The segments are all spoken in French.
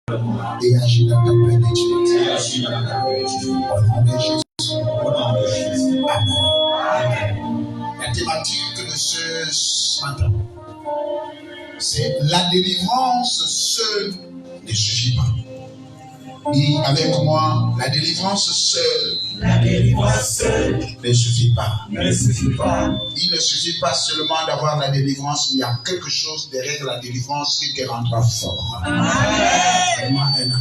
et agis dans ta plénitude. Au nom de Jésus. Amen. La thématique de ce matin, c'est la délivrance seule ne suffit pas. Dis avec moi, la délivrance seule. La délivrance seule ne suffit pas. Ne suffit pas. Il ne suffit pas seulement d'avoir la délivrance, il y a quelque chose derrière la délivrance qui te rendra fort. Amen.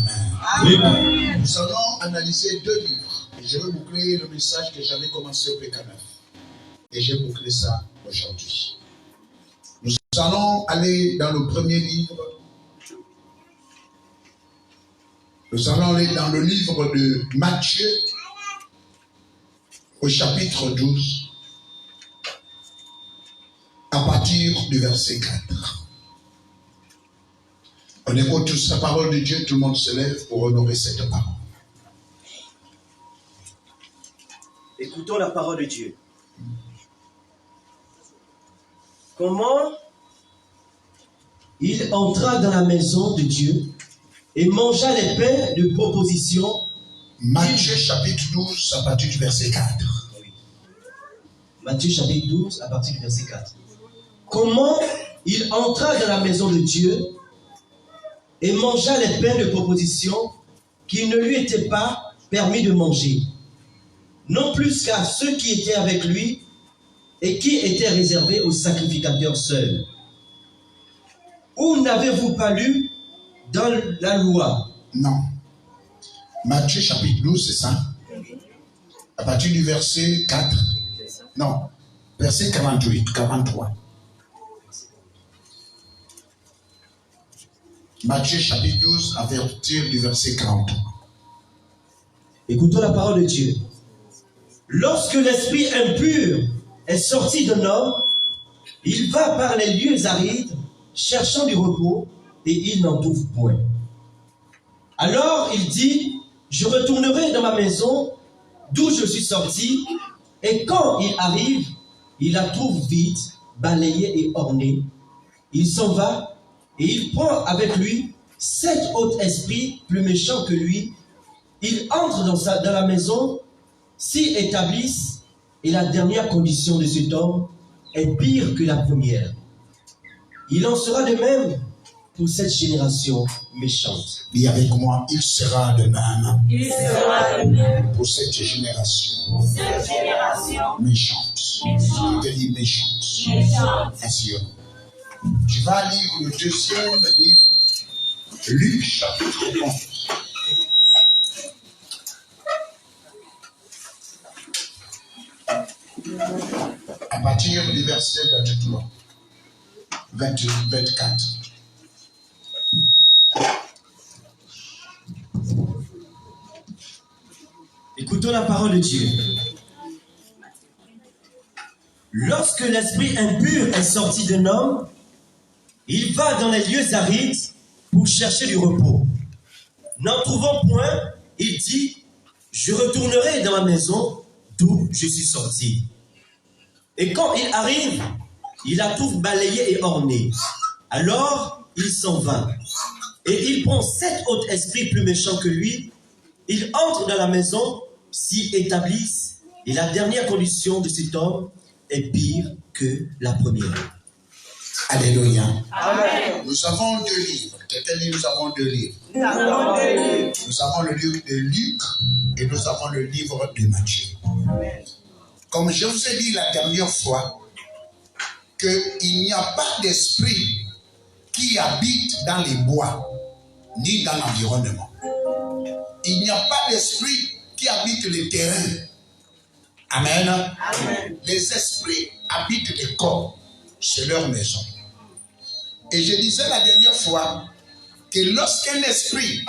Amen. Nous allons analyser 2 livres. Et je vais boucler le message que j'avais commencé au PK9. Et j'ai bouclé ça aujourd'hui. Nous allons aller dans le premier livre. Nous allons aller dans le livre de Matthieu, au chapitre 12, à partir du verset 4. On écoute tous la parole de Dieu, tout le monde se lève pour honorer cette parole. Écoutons la parole de Dieu. Comment il entra dans la maison de Dieu et mangea les pains de proposition. Matthieu chapitre 12 à partir du verset 4. Oui. Matthieu chapitre 12 à partir du verset 4. Comment il entra dans la maison de Dieu et mangea les pains de proposition qui ne lui étaient pas permis de manger, non plus qu'à ceux qui étaient avec lui et qui étaient réservés aux sacrificateurs seuls. Où n'avez-vous pas lu dans la loi? Non. Matthieu chapitre 12, c'est ça? À partir du verset 4. Non. Verset 48, 43. Matthieu chapitre 12, à partir du verset 43. Écoutons la parole de Dieu. Lorsque l'esprit impur est sorti d'un homme, il va par les lieux arides, cherchant du repos, et il n'en trouve point. Alors il dit, je retournerai dans ma maison d'où je suis sorti, et quand il arrive, il la trouve vide, balayée et ornée. Il s'en va, et il prend avec lui 7 autres esprits plus méchants que lui. Il entre dans la maison, s'y établissent, et la dernière condition de cet homme est pire que la première. Il en sera de même pour cette génération méchante. Dis avec moi, il sera de même. Il sera de même pour cette génération méchante. Je te dis méchante. Assure. Tu vas lire le 2e livre, Luc chapitre 11. À partir du verset 23, 24. Écoutons la parole de Dieu. Lorsque l'esprit impur est sorti d'un homme, il va dans les lieux arides pour chercher du repos. N'en trouvant point, il dit, je retournerai dans ma maison d'où je suis sorti. Et quand il arrive, il la trouve balayée et ornée. Alors, il s'en va. Et il prend 7 autres esprits plus méchants que lui. Il entre dans la maison, s'y établissent, et la dernière condition de cet homme est pire que la première. Alléluia. Amen. Nous avons 2 livres. Quelqu'un dit nous avons 2 livres. Nous avons 2 livres. Nous avons le livre de Luc et nous avons le livre de Matthieu. Amen. Comme je vous ai dit la dernière fois, qu'il n'y a pas d'esprit qui habite dans les bois, ni dans l'environnement. Il n'y a pas d'esprit qui habite les terrains. Amen. Amen. Les esprits habitent les corps, c'est leur maison. Et je disais la dernière fois que lorsqu'un esprit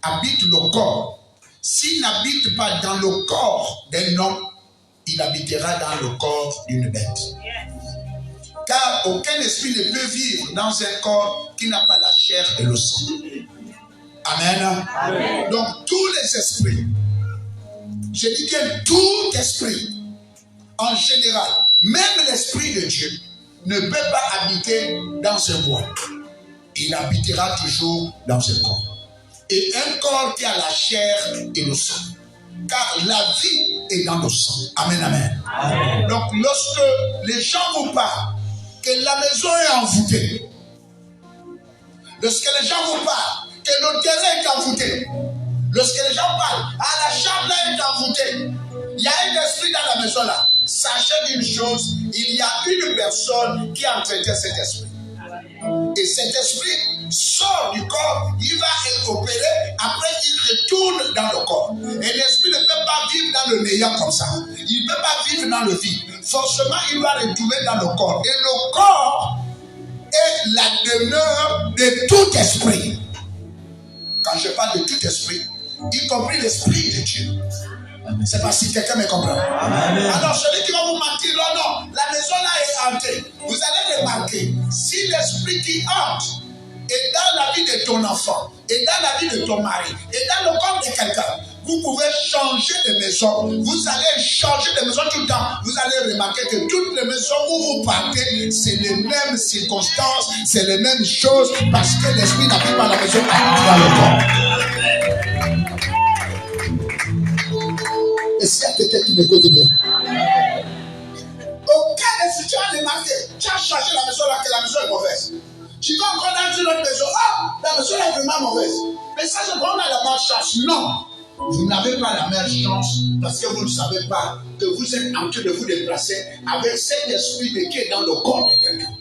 habite le corps, s'il n'habite pas dans le corps d'un homme, il habitera dans le corps d'une bête. Car aucun esprit ne peut vivre dans un corps qui n'a pas la chair et le sang. Amen. Amen. Donc tous les esprits, je dis bien tout esprit, en général, même l'esprit de Dieu, ne peut pas habiter dans ce bois. Il habitera toujours dans ce corps. et un corps qui a la chair et le sang. Car la vie est dans le sang. Amen, amen. Amen. Donc lorsque les gens vous parlent que la maison est envoûtée, lorsque les gens vous parlent que le terrain est envoûté, lorsque les gens parlent la chambre est envoûtée, il y a un esprit dans la maison là. Sachez une chose, il y a une personne qui a traité cet esprit. Et cet esprit sort du corps, il va opérer, après il retourne dans le corps. Et l'esprit ne peut pas vivre dans le néant comme ça. Il ne peut pas vivre dans le vide. Forcément, il va retourner dans le corps. Et le corps est la demeure de tout esprit. Quand je parle de tout esprit, y compris l'esprit de Dieu. C'est pas si quelqu'un me comprend. Amen. Alors celui qui va vous mentir, non, la maison là est hantée. Vous allez remarquer, si l'esprit qui hante est dans la vie de ton enfant, et dans la vie de ton mari, et dans le corps de quelqu'un, vous pouvez changer de maison. Vous allez changer de maison tout le temps. Vous allez remarquer que toutes les maisons où vous partez, c'est les mêmes circonstances, c'est les mêmes choses, parce que l'esprit n'habite pas la maison, habite dans le corps. Est-ce qu'il y a quelqu'un qui m'écoute bien? Aucun esprit, tu as remarqué, tu as changé la maison là, que la maison est mauvaise. Tu vas encore dans une autre maison, la maison est vraiment mauvaise. Mais ça, c'est vraiment la malchance. Non, vous n'avez pas la malchance parce que vous ne savez pas que vous êtes en train de vous déplacer avec cet esprit qui est dans le corps de quelqu'un.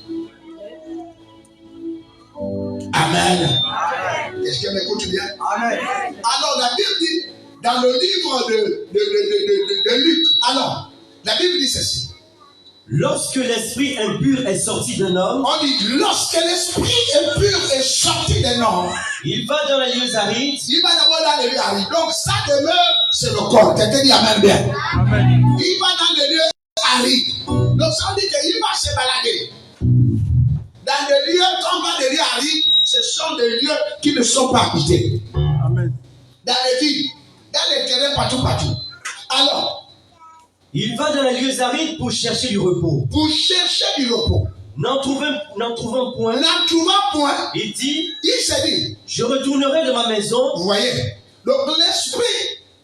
Amen. Est-ce que m'écoute bien? Amen. Alors, la Bible dit, dans le livre de Luc, alors, la Bible dit ceci. Lorsque l'esprit impur est sorti d'un homme, On dit, lorsque l'esprit impur est sorti d'un homme, il va dans les lieux arides. il va d'abord dans les lieux arides. Donc, sa demeure, c'est le corps. Quelqu'un dit Amen bien. Amen. Il va dans les lieux arides. Donc, ça veut dire qu'il va se balader. Dans les lieux, quand on va dans les lieux arides, ce sont des lieux qui ne sont pas habités. Amen. Dans les villes, dans les terrains, partout. Alors, il va dans les lieux arides pour chercher du repos. pour chercher du repos, N'en trouvant point, n'en trouvant point, il dit, il s'est dit, je retournerai de ma maison. vous voyez, donc l'esprit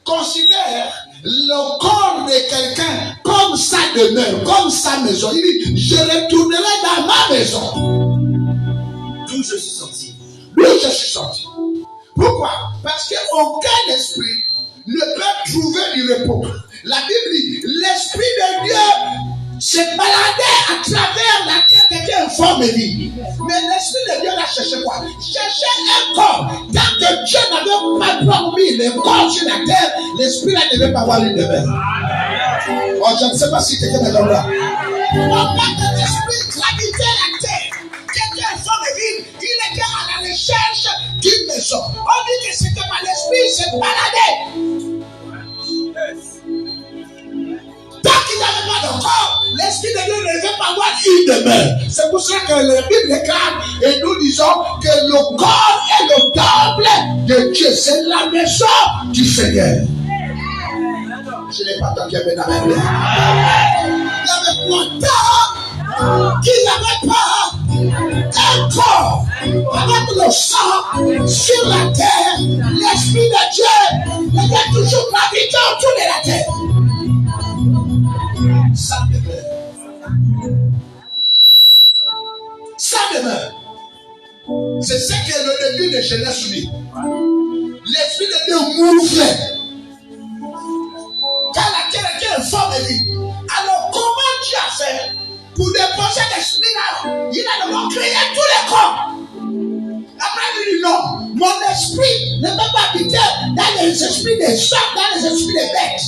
considère le corps de quelqu'un comme sa demeure, comme sa maison. Il dit, je retournerai dans ma maison. D'où je suis sorti. D'où je suis sorti. Pourquoi? Parce qu'aucun esprit ne peut trouver du repos. La Bible dit, l'esprit de Dieu se baladait à travers la terre qui était en forme de vie. Mais l'esprit de Dieu l'a cherché quoi? Cherchait un corps. Tant que Dieu n'avait pas promis le corps sur la terre, l'esprit là ne devait pas avoir une demeure. Oh, je ne sais pas si quelqu'un est là. Donc, quand l'esprit habitait la terre, qui était en forme de vie, il était à la recherche d'une maison. On dit que c'était pas l'esprit, c'est baladé. Tant qu'il n'avait pas de corps, l'esprit de Dieu ne devait pas avoir une demeure. C'est pour ça que la Bible déclare et nous disons que le corps est le temple de Dieu. C'est la maison du Seigneur. Je n'ai pas tant qu'il y avait dans la Bible. Il y avait longtemps qu'il n'avait pas un corps avec le sang sur la terre. L'esprit de Dieu devait toujours graviter autour de la terre. Ça demeure. Ça demeure. C'est ce que le début de Genèse dit. L'esprit de Dieu mouvait. Quand la terre était en forme de vie. Alors comment Dieu a fait pour déposer l'esprit là? Il a d'abord créé tous les corps. Après il dit non, mon esprit ne peut pas habiter dans les esprits des hommes, dans les esprits des bêtes.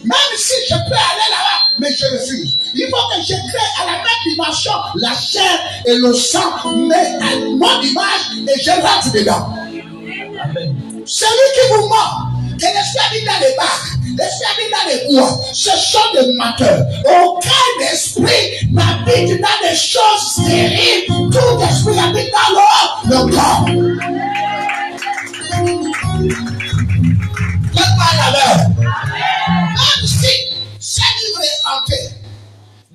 Même si je peux aller là-bas, mais je refuse. Il faut que je crée à la même dimension la chair et le sang, mais à mon image, et je rentre dedans. Celui qui vous ment, que l'esprit habite dans les bacs, l'esprit habite dans les bois, ce sont des menteurs. Aucun esprit n'habite dans des choses stériles. Tout esprit habite dans le corps. Faites-moi la main. Même si ce livre est hanté,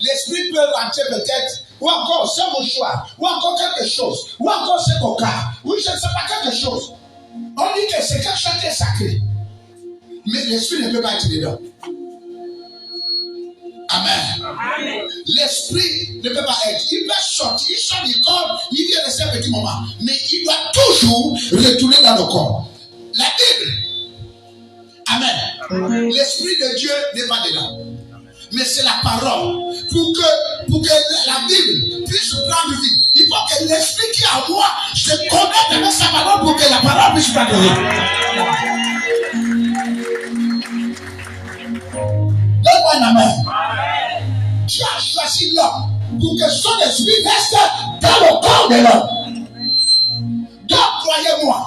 l'esprit peut rentrer peut-être, ou encore ce mouchoir, ou encore quelque chose, ou encore ce coca, ou je ne sais pas quelque chose. On dit que c'est quelque chose qui est sacré. Mais l'esprit ne peut pas être dedans. Amen. Amen. L'esprit ne peut pas être. Il peut sortir, il sort du corps, il vient rester un petit moment. Mais il doit toujours retourner dans le corps. La Bible. Amen. L'esprit de Dieu n'est pas dedans. Mais c'est la parole. Pour que la Bible puisse prendre vie, il faut que l'esprit qui est en moi se connecte avec sa parole pour que la parole puisse prendre vie. Donne-moi un amen. Tu as choisi l'homme pour que son esprit reste dans le corps de l'homme. Donc, croyez-moi,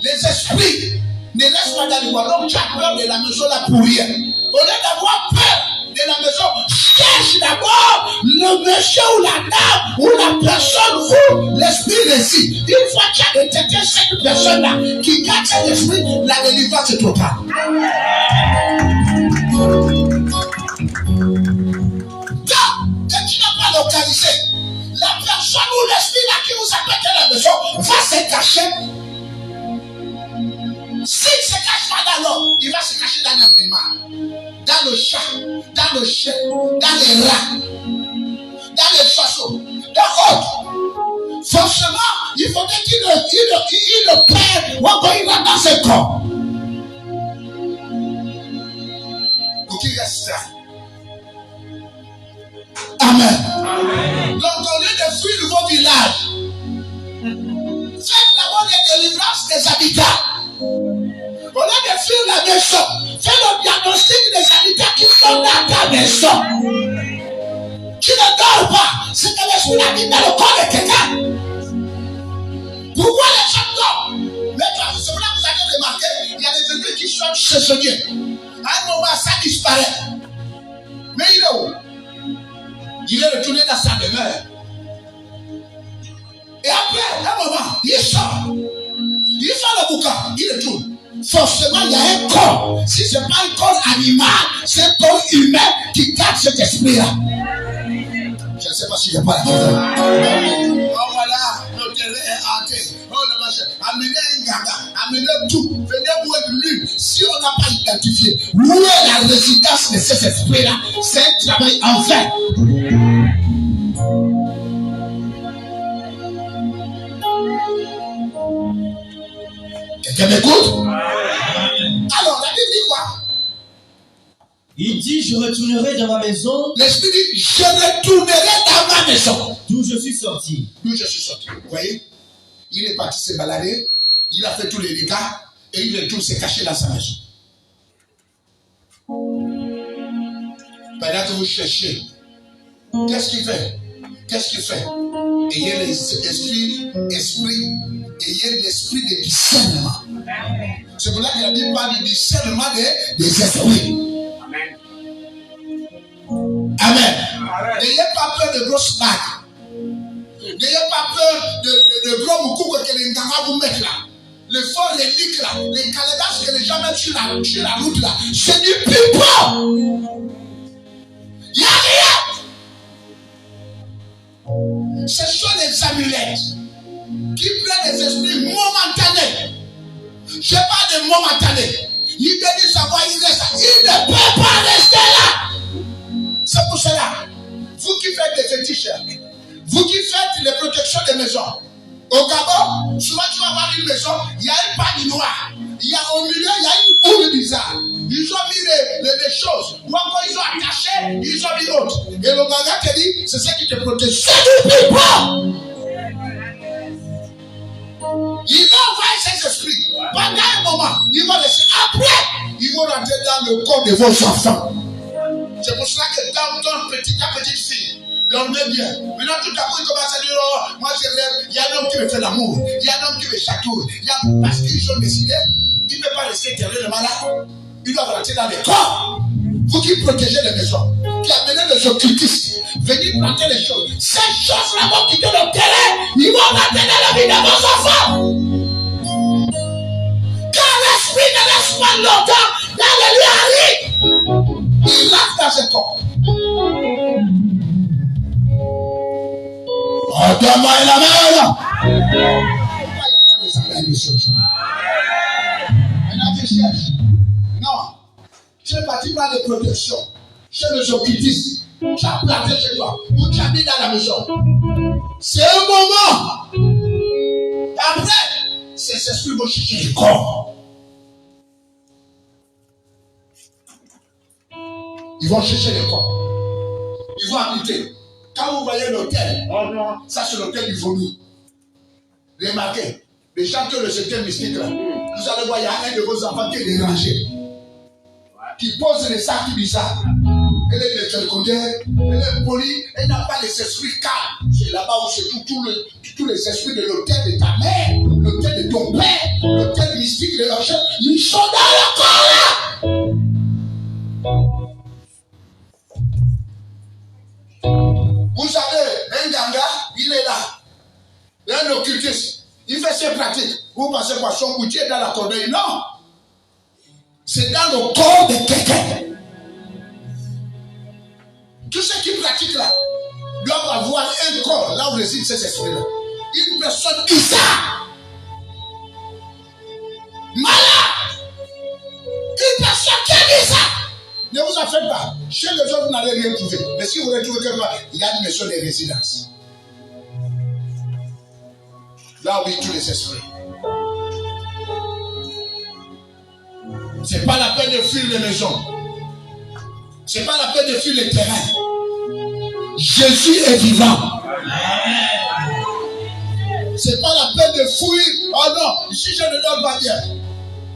les esprits ne restent pas dans le corps. Donc, tu as peur de la maison là pour rien. Au lieu d'avoir peur de la maison, cherche d'abord le monsieur ou la dame ou la personne où l'esprit réside. Une fois que tu as détecté cette personne-là qui garde cet esprit, la délivrance est totale. Localisé. La personne ou l'esprit là qui vous appelle à la maison va se cacher. S'il se cache pas dans l'homme, il va se cacher dans l'animal, dans le chat, dans le chien, dans les rats, dans les oiseaux, dans l'autre. Forcément, il faudrait qu'il le perd ou encore il va dans ce corps. Pour qu'il reste là. Amen. Amen. Donc, au lieu de fuir vos villages, faites d'abord les délivrances des habitants. Au lieu de fuir la maison, faites le diagnostic des habitants qui sont dans ta maison. Tu ne dors pas, c'est que l'esprit habite dans le corps de quelqu'un. Pourquoi les gens dorment? Mais c'est vrai que vous avez remarqué, il y a des esprits qui sont saisonniers. À un moment, ça disparaît. Mais il est où? Il est retourné dans sa demeure. Et après, un moment, il sort. Il fait le boucan, il retourne. Forcément, il y a un corps. Si ce n'est pas un corps animal, c'est un corps humain qui garde cet esprit-là. Je ne sais pas si je parle à quelqu'un. Oh voilà, le terrain est hanté. Oh le machin. Amenez un gaga, amenez tout. Venez voir de l'une. Si on n'a pas identifié où est la résidence de cet esprit-là, c'est un travail en vain. Quelqu'un m'écoute? Alors, la Bible dit quoi? Il dit, je retournerai dans ma maison. L'esprit dit, je retournerai dans ma maison. D'où je suis sorti. D'où je suis sorti. Vous voyez? Il est parti se balader. Il a fait tous les dégâts. Et il retourne se cacher dans sa maison. Pendant que vous cherchez, qu'est-ce qu'il fait? Qu'est-ce qu'il fait? Ayez l'esprit, ayez l'esprit de discernement. C'est pour ça qu'il a dit pas du discernement des esprits. Amen. N'ayez pas peur de grosses bagues. N'ayez pas peur de gros moukouks que les Ngara vous mettent là. Les faux reliques là, les calebasses que les gens mettent sur la route là. C'est du pipeau. Il n'y a rien. Ce sont les amulettes qui prennent les esprits momentanés. Je parle de momentanés. Il veut dire savoir, il reste là. Il ne peut pas rester là. C'est pour cela, vous qui faites des fétiches, vous qui faites les protections des maisons, au Gabon, souvent tu vas voir une maison, il y a une panne noire, il y a au milieu, il y a une boule bizarre. Ils ont mis les choses, ou encore ils ont attaché, ils ont mis l'autre. Et le manga te dit, c'est ça qui te protège. C'est du pipeau. Ils vont envoyer ces esprits. Pendant un moment, ils vont laisser. Après, ils vont rentrer dans le corps de vos enfants. C'est pour cela que dans ton petite fille, dormez bien. Maintenant, tout à coup, il commence à dire, oh, moi je rêve, il y a un homme qui me fait l'amour, il y a un homme qui me chatouille. Parce qu'ils ont décidé, il ne peut pas rester éternellement là. Ils doivent rentrer dans les corps. Vous qui protégez les maisons, qui amenez les occultistes, venez planter les choses. Ces choses-là vont quitter le terrain, ils vont rentrer dans la vie de vos enfants. Quand l'esprit ne reste pas longtemps dans le lieu arrive, il rentre dans ce corps. Donne-moi une amen. Maintenant, tu cherches. Non. Tu es parti par des protections. Chez les occultistes. Tu as planté chez toi. Ou tu as mis dans la maison. C'est un moment. Après, ces esprits vont chercher le corps. Ils vont chercher le corps. Ils vont habiter. Quand vous voyez l'hôtel, ça c'est l'hôtel du vomi. Remarquez, les chanteurs de secteur mystique là, vous allez voir, il y a un de vos enfants qui est dérangé, qui pose des sacs bizarres. Elle est secondaire, elle est polie, elle n'a pas les esprits calmes. C'est là-bas où c'est tous les esprits de l'hôtel de ta mère, l'hôtel de ton père, l'hôtel mystique de leur chef. Ils sont dans le corps là. Vous savez, un ganga, il est là. Un occultiste, il fait ses pratiques. Vous pensez quoi, son coutier dans la corbeille? Non. C'est dans le corps de quelqu'un. Tous ceux qui pratiquent là doivent avoir un corps là où réside ces esprits-là. Une personne bizarre, malade, une personne qui est bizarre. Ne vous en faites pas. Chez les autres, vous n'allez rien trouver. Mais si vous retrouvez quelque part, il y a une maison de résidence. Là où vivent tous les esprits. C'est pas la peine de fuir les maisons. C'est pas la peine de fuir les terrains. Jésus est vivant. C'est pas la peine de fuir. Oh non, si je ne donne pas bien.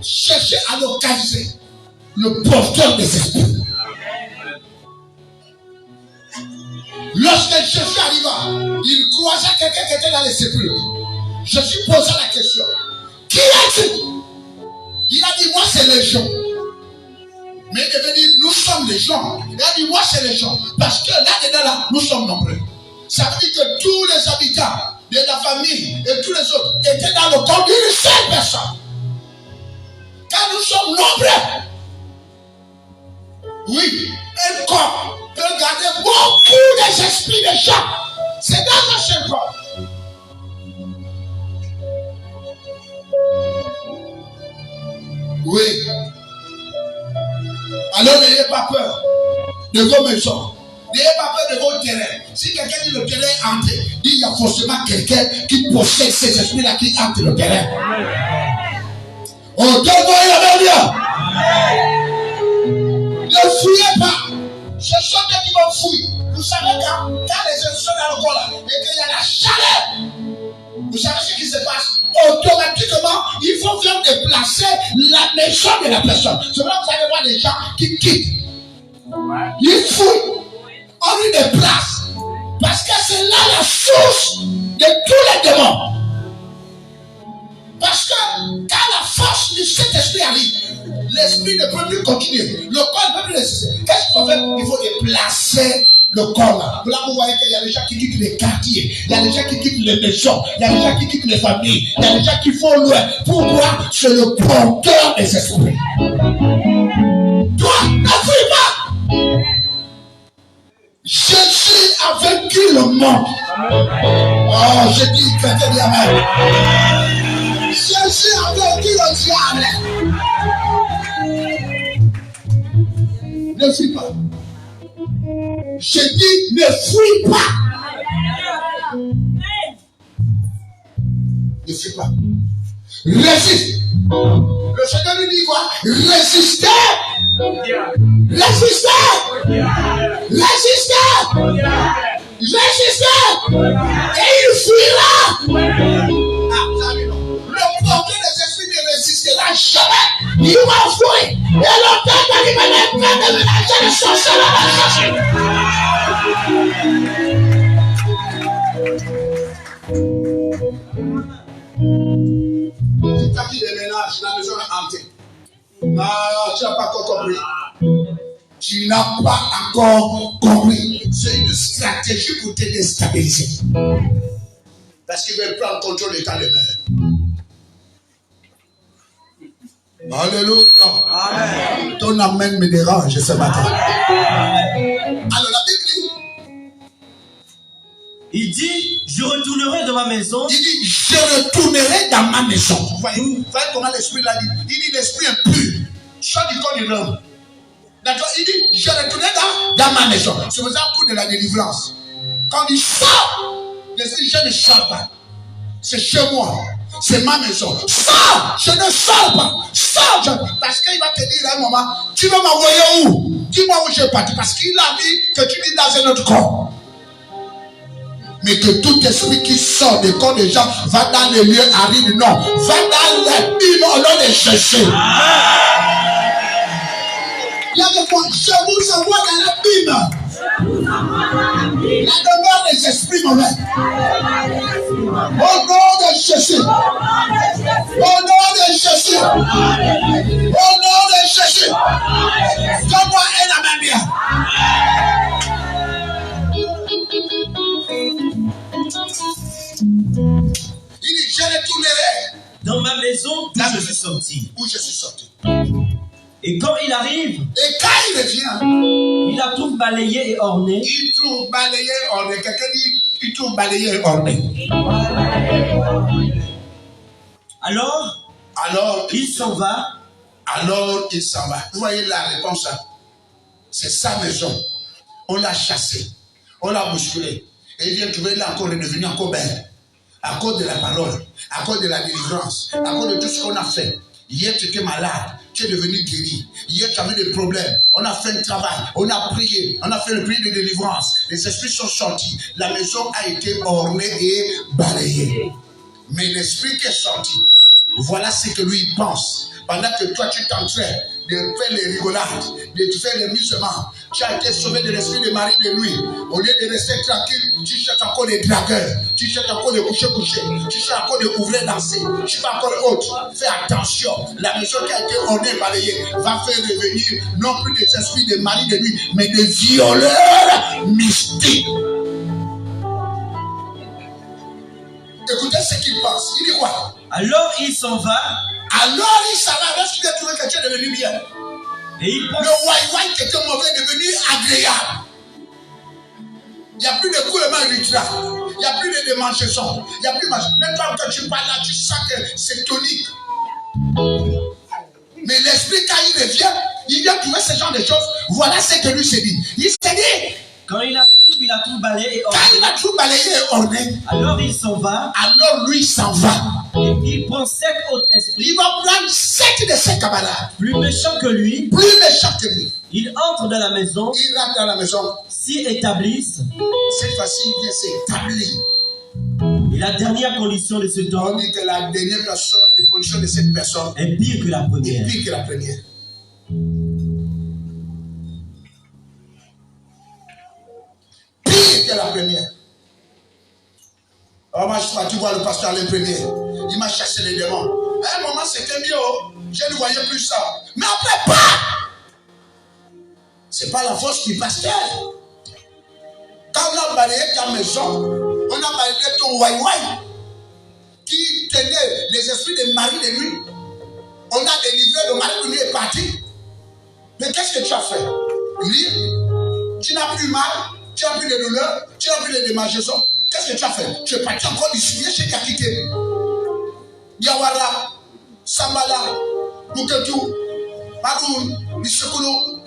Cherchez à localiser le porteur des esprits. Lorsque Jésus arriva, il croisa quelqu'un qui était dans les sépulcres. Jésus posa la question. Qui es-tu? Il a dit, moi c'est les gens. Mais il devait dire, nous sommes les gens. Il a dit, moi c'est les gens. Parce que là-dedans, là, nous sommes nombreux. Ça veut dire que tous les habitants de la famille et tous les autres étaient dans le corps d'une seule personne. Quand nous sommes nombreux, oui, un corps peut garder beaucoup des esprits des gens. C'est dans un seul corps. Oui. Alors n'ayez pas peur de vos maisons. N'ayez pas peur de vos terrains. Si quelqu'un dit le terrain est hanté, dit il y a forcément quelqu'un qui possède ces esprits-là qui hantent le terrain. Oh, donne-moi la Bible. Ne fuyez pas. Ce sont des qui vont fuir. Vous savez quand les gens sont dans le corps là et qu'il y a la chaleur, vous savez ce qui se passe? Automatiquement, il faut faire déplacer la maison de la personne. C'est vrai que vous allez voir des gens qui quittent. Ils fuient. On lui déplace. Parce que c'est là la source de tous les démons. Parce que quand la force du Saint-Esprit arrive, l'esprit ne peut plus continuer. Le corps ne peut plus résister. Qu'est-ce qu'il faut faire? Il faut déplacer le corps là. Là, vous voyez qu'il y a des gens qui quittent les quartiers. Il y a des gens qui quittent les maisons. Il y a des gens qui quittent les familles. Il y a des gens qui font loin. Pourquoi? C'est le porteur des esprits. Toi, ne fuis pas. Jésus a vaincu le monde. Oh, je dis quelqu'un dit amen. Jésus a vaincu le diable. Ne fuis pas. Je dis ne fuis pas. Ne fuis pas. Résiste. Le Seigneur lui dit quoi? Résistez. Résistez. Résistez. Résistez. Et il fuira. Le porteur des esprits ne résistera jamais. Il va fuir. Et l'auteur de l'humanité de ménager les sorciers va chercher. C'est parti des ménages, la maison est hantée. Ah, tu n'as pas encore compris. Tu n'as pas encore compris. C'est une stratégie pour te déstabiliser. Parce qu'ils veulent prendre contrôle de ta demeure. Alléluia. Amen. Ton amen me dérange ce matin. Alors la Bible dit, il dit, je retournerai retournerai dans ma maison. Il dit, je retournerai dans ma maison. Vous voyez comment l'esprit l'a dit? Il dit, l'esprit impur sort du corps de l'homme. D'accord? Il dit, je retournerai dans ma maison. C'est pour ça coup de la délivrance. Quand il sort, l'esprit, je ne sors pas. C'est chez moi. C'est ma maison. Sors! Je ne sors pas. Sors! Parce qu'il va te dire à un moment, tu veux m'envoyer où? Dis-moi où je vais partir. Parce qu'il a dit que tu vis dans un autre corps. Mais que tout esprit qui sort des corps des gens va dans les lieux arides. Non. Va dans l'abîme au nom de Jésus. Il y a des fois, je vous envoie dans l'abîme. La demeure des esprits mauvais. Au nom de Jésus. Au nom de Jésus. Au nom de Jésus. Donne-moi un amen bien. Il dit, je retournerai Dans ma maison, d'où je suis sorti. où je suis sorti. Et quand il arrive, Et quand il revient, il la trouve balayée et ornée. il trouve balayé, orné. Quelqu'un dit, il trouve balayé, orné. Alors, il s'en va. Alors, il s'en va. Vous voyez la réponse, hein? C'est sa maison. On l'a chassé. On l'a bousculé. Et il vient trouver là encore, il est devenu encore belle. À cause de la parole, à cause de la délivrance, à cause de tout ce qu'on a fait. Hier, tu étais malade, tu es devenu guéri. Hier, tu avais des problèmes. On a fait un travail, on a prié, on a fait le prière de délivrance. Les esprits sont sortis. La maison a été ornée et balayée. Mais l'esprit qui est sorti, voilà ce que lui pense. Pendant que toi, tu es en train de faire les rigolades, de faire les musulmans, tu as été sauvé de l'esprit de mari de lui. Au lieu de rester tranquille, tu cherches encore les dragueurs, tu cherches encore les coucher, tu cherches encore les ouvriers danser, tu fais encore autre. Fais attention, la maison qui a été ornée, balayée, va faire revenir non plus des esprits de mari de lui, mais des violeurs mystiques. Écoutez ce qu'il pense. Il dit quoi? Alors il s'en va. Alors il s'en va lorsqu'il a trouvé que tu es devenu bien. Et il pense. Le wai-wai qui était mauvais est devenu agréable. Il n'y a plus de coulements rituels. Il n'y a plus de démangeaisons. Il n'y a plus de machin. Même quand tu parles là, tu sens que c'est tonique. Mais l'esprit, quand il revient, il vient trouver ce genre de choses. Voilà ce que lui s'est dit. Il s'est dit. Quand il a tout balayé et orné. Quand il a tout balayé et orné. Alors il s'en va. Alors lui s'en va. Et il prend 7 autres esprits. Il va prendre 7 de ses camarades. Plus méchants que lui. Plus méchants que lui. Il entre dans la maison. Il rentre dans la maison. S'y établissent. Cette fois-ci, il vient s'établir. Et la dernière condition de cet On homme dit que la dernière personne, la condition de cette personne est pire que la est première. pire que la première. Pire que la première. Oh, moi, tu vois le pasteur le premier. Il m'a chassé les démons. À un moment, c'était mieux. Je ne voyais plus ça. Mais après, pas. C'est pas la force du pasteur. Quand on a balayé ta maison, on a balayé ton wai-wai qui tenait les esprits de mari de lui. On a délivré, le mari de lui est parti. Mais qu'est-ce que tu as fait? Lui, tu n'as plus mal, tu n'as plus de douleur, tu n'as plus de démangeaisons. Qu'est-ce que tu as fait? Tu es parti encore ici, viens chez Kakité. Diawara, Sambala, Muketu, Maroun, Nissekolo.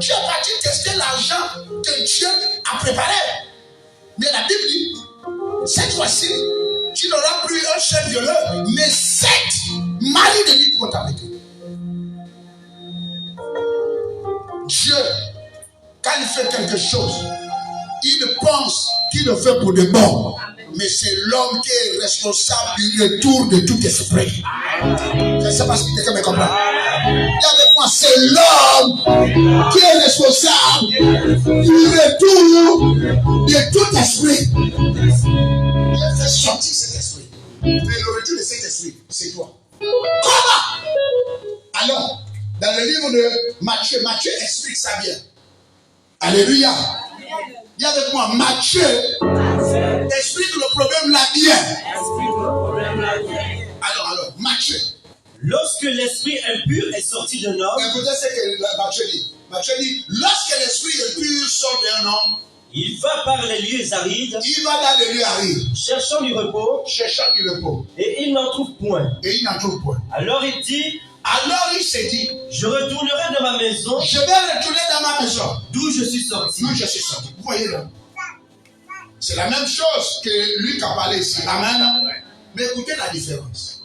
Tu es parti tester l'argent que Dieu a préparé. Mais la Bible dit, cette fois-ci, tu n'auras plus un seul violeur, mais 7 maris de lui qui vont t'arrêter. Dieu, quand il fait quelque chose, il pense qu'il le fait pour de bon. Mais c'est l'homme qui est responsable du retour de tout esprit. Je ne sais pas si quelqu'un me comprend. Regardez moi, c'est l'homme qui est responsable du retour de tout esprit. Je fais sortir cet esprit. Mais le retour de cet esprit, c'est toi. Comment? Alors, dans le livre de Matthieu, Matthieu explique ça bien. Alléluia. Dis avec moi, Matthieu explique le problème là bien. Alors, Matthieu. Lorsque l'esprit impur est sorti d'un homme, Écoutez ce que Matthieu dit. Matthieu dit, lorsque l'esprit impur sort d'un homme, Il va par les lieux arides, Il va dans les lieux arides, cherchant du repos, cherchant du repos. et il n'en trouve point. Et il n'en trouve point. Alors il dit, Alors il s'est dit, je retournerai dans ma maison, je vais retourner dans ma maison. d'où je suis sorti. D'où je suis sorti. Vous voyez là. C'est la même chose que Luc a parlé ici. Amen. Mais écoutez la différence.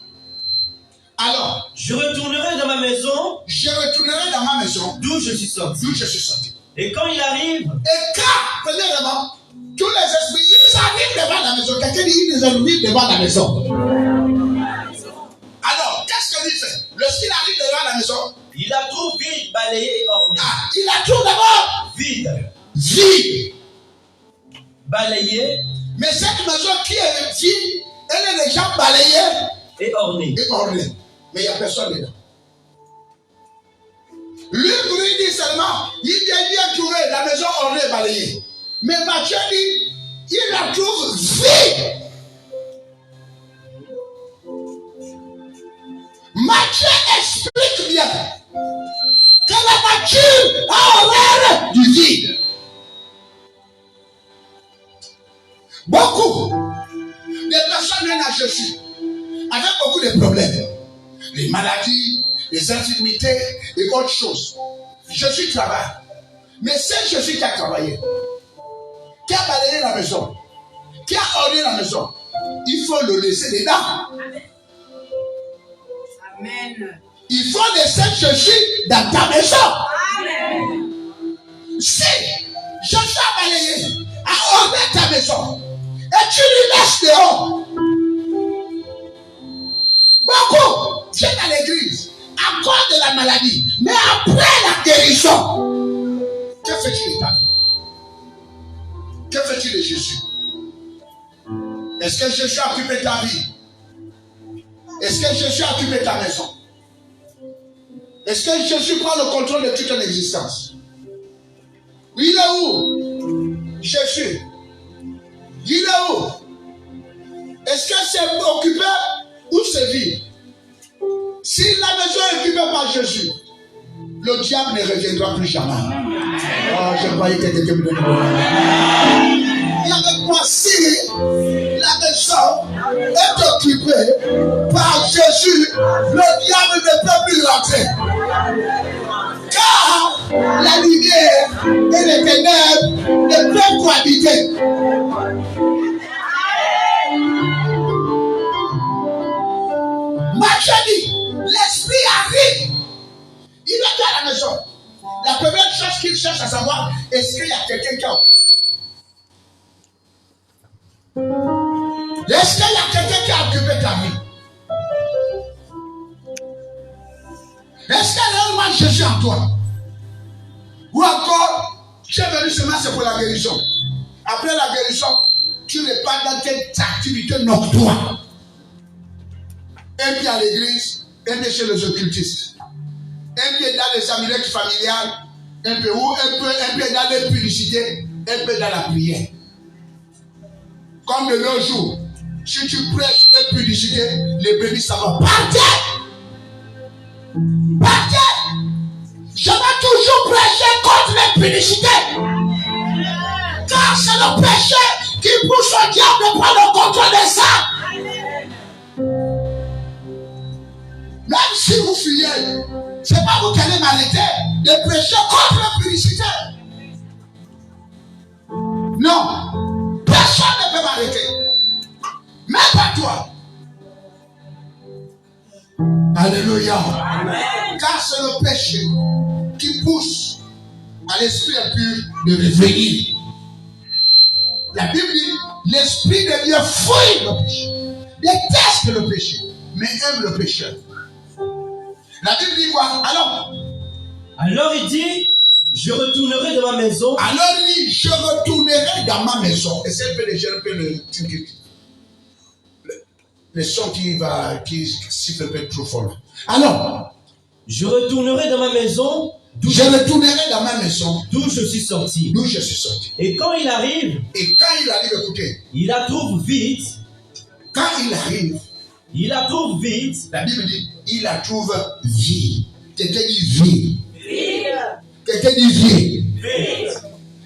Alors, Je retournerai dans ma maison, je retournerai dans ma maison. d'où je suis sorti. D'où je suis sorti. Et quand il arrive, Et quand, premièrement, tous les esprits, ils arrivent devant la maison. Quelqu'un dit, ils arrivent devant la maison. Alors, qu'est-ce que lui fait? Lorsqu'il arrive devant la maison, il la trouve vide, balayée et ornée. il la trouve d'abord Vide, vide. balayée Mais cette maison qui est vide, elle est déjà balayée et ornée. et ornée. Mais il n'y a personne dedans. Lui dit seulement, il vient trouver la maison ornée et balayée. Mais Matthieu dit, il la trouve vide. Matthieu explique bien que la nature a horreur du vide. Beaucoup de personnes viennent à Jésus avec beaucoup de problèmes. Les maladies, les infirmités et autres choses. Jésus travaille. Mais c'est Jésus qui a travaillé, qui a balayé la maison, qui a orné la maison. Il faut le laisser dedans. Amen. Il faut laisser Jésus dans ta maison. Amen. Si Jésus a balayé, a orné ta maison, et tu lui laisses dehors, beaucoup viennent à l'église à cause de la maladie, mais après la guérison, que fais-tu de ta vie? Que fais-tu de Jésus? Est-ce que Jésus a occupé ta vie? Est-ce que Jésus a occupé ta maison? Est-ce que Jésus prend le contrôle de toute ton existence? Il est où? Jésus. Il est où? Est-ce que c'est occupé ou c'est vide? Si la maison est occupée par Jésus, le diable ne reviendra plus jamais. Oh, je croyais que quelqu'un me donnait le il avec moi, si la maison est occupée par Jésus, le diable ne peut plus rentrer. Car la lumière et les ténèbres ne peuvent cohabiter. Matthieu dit, l'esprit arrive. Il est à la maison. La première chose qu'il cherche à savoir, est-ce qu'il y a quelqu'un qui a occupé? Est-ce qu'il y a quelqu'un qui a occupé ta vie? Est-ce qu'il y a réellement Jésus en toi? Ou encore, tu es venu seulement c'est pour la guérison. Après la guérison, tu repars dans tes activités nocturnes. Un pied à l'église, un pied chez les occultistes. Un pied dans les amulets familiales, un pied dans les publicités, un peu dans la prière. Comme de nos jours, si tu prêches les publicités, les brebis ça va partir. Partez! Je vais toujours prêcher contre les publicités. Car c'est le péché qui pousse le diable de prendre le contrôle de ça. Même si vous fuyez, ce n'est pas vous qui allez m'arrêter de prêcher contre la publicité. Non, personne ne peut m'arrêter. Même pas toi. Alléluia. Amen. Car c'est le péché qui pousse à l'esprit impur de revenir. La Bible dit, l'esprit de Dieu fuit le péché, déteste le péché, mais aime le pécheur. La Bible dit quoi? Alors il dit, je retournerai dans ma maison. Alors il dit, je retournerai dans ma maison. Et c'est un peu déjà un peu le son qui siffle un peu trop fort. Alors, je retournerai dans ma maison. Je retournerai dans ma maison. D'où je suis sorti. D'où je suis sorti. Et quand il arrive. Écoutez. Il la trouve vide. Quand il arrive. Il la trouve vide. La Bible dit, il la trouve vide. Quelqu'un dit vide. Vide. Quelqu'un dit vide. Vide.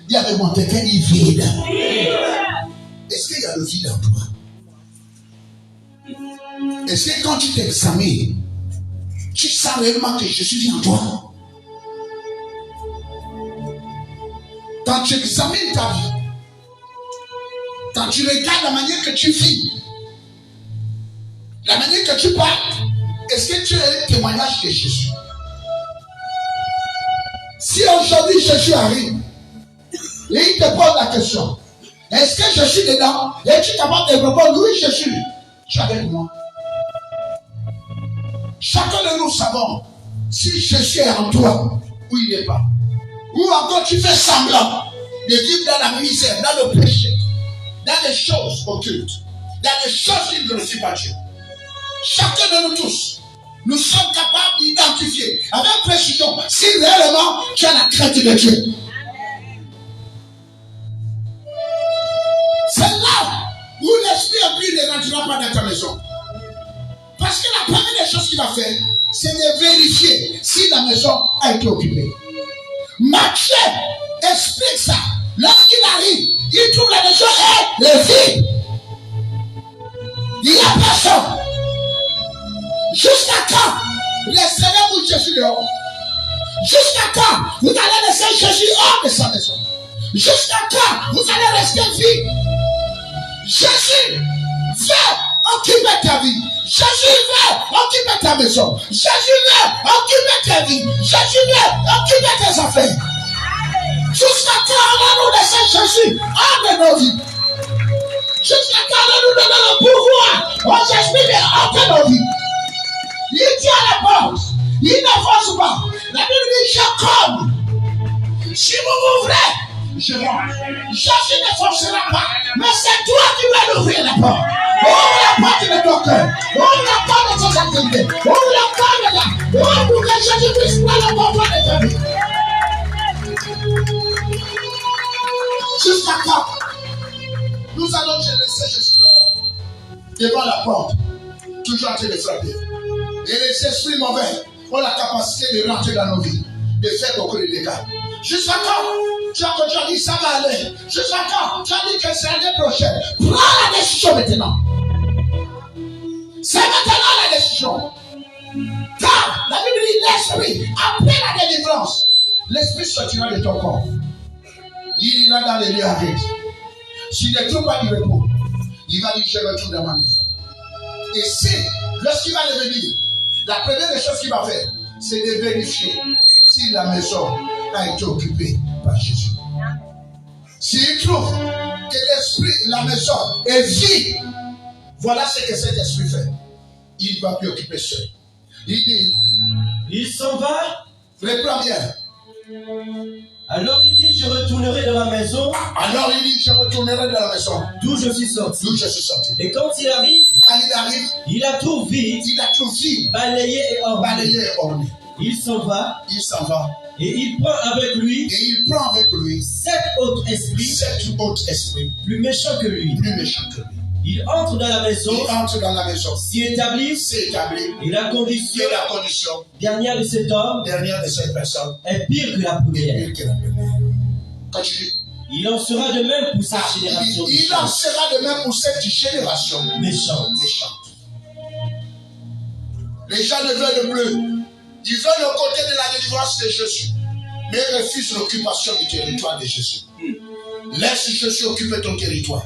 Dis avec moi, quelqu'un est vide. Est-ce qu'il y a le vide en toi? Est-ce que quand tu t'examines, tu sens réellement que Jésus vit en toi? Quand tu examines ta vie, quand tu regardes la manière que tu vis, la manière que tu parles, est-ce que tu as un témoignage de Jésus? Si aujourd'hui Jésus arrive et il te pose la question, est-ce que je suis dedans? Es-tu capable de répondre, oui, je suis. Tu es avec moi. Chacun de nous savons si Jésus est en toi ou il n'est pas. Ou encore tu fais semblant de vivre dans la misère, dans le péché, dans les choses occultes, dans les choses qui ne glorifient pas Dieu. Chacun de nous tous, nous sommes capables d'identifier avec précision si réellement tu as la crainte de Dieu. C'est là où l'esprit impur ne rentrera pas dans ta maison. Parce que la première des choses qu'il va faire, c'est de vérifier si la maison a été occupée. Matthieu explique ça. Lorsqu'il arrive, il trouve la maison est vide. Il n'y a personne. Jusqu'à quand laisserez-vous Jésus dehors? Jusqu'à quand vous allez laisser Jésus hors de sa maison? Jusqu'à quand vous allez rester vide? Jésus veut occuper ta vie. Jésus veut occuper ta maison. Jésus veut occuper ta vie. Jésus veut occuper tes affaires. Jusqu'à quand allons-nous laisser Jésus hors de nos vies? Jusqu'à quand allons-nous donner le pouvoir aux esprits de hors de nos vies? Il tient la porte. Il ne force pas. La Bible dit Jacob, si vous m'ouvrez, je rentre. Jésus ne forcera pas. Mais c'est toi qui vas l'ouvrir la porte. Ouvre la porte de ton cœur. Ouvre la porte de tes activités. Ouvre la porte de là. Ouvre pour que Jésus puisse prendre le contrôle de ta vie. Jusqu'à quand nous allons laisser Jésus dehors, devant la porte, toujours en train de frapper. Et les esprits mauvais ont la capacité de rentrer dans nos vies, de faire beaucoup de dégâts. Jusqu'à quand tu as dit ça va aller? Jusqu'à quand tu as dit que c'est l'année prochaine? Prends la décision maintenant. C'est maintenant la décision. Car la Bible dit l'esprit, après la délivrance, l'esprit sortira de ton corps. Il ira dans les lieux arides. S'il ne trouve pas du repos, il va dire je retourne dans ma maison. Et c'est lorsqu'il va revenir, la première des choses qu'il va faire, c'est de vérifier si la maison a été occupée par Jésus. S'il trouve que l'esprit, la maison est vide, voilà ce que cet esprit fait. Il va préoccuper seul. Il dit, il s'en va. Reprends bien. Alors il dit, je retournerai dans ma maison. Alors il dit, je retournerai dans la maison. D'où je suis sorti. D'où je suis sorti. Et quand il arrive, il a tout vide. Il a tout vide. Balayé et orné. Balayé et orné. Il s'en va. Il s'en va. Et il prend avec lui. Et il prend avec lui 7 autres esprits. 7 autres esprits. Plus méchants que lui. Plus méchants que lui. Il entre dans la maison. Il entre dans la maison. S'y établit. Et la condition dernière de cet homme. Dernière de cette personne. Est pire que la première. Pire que la première. Continue. Il en sera de même pour cette génération. Il en sera de même pour cette génération méchante. Les gens ne veulent plus. Ils veulent le côté de la délivrance de Jésus, mais refusent l'occupation du territoire de Jésus. Laisse Jésus occuper ton territoire.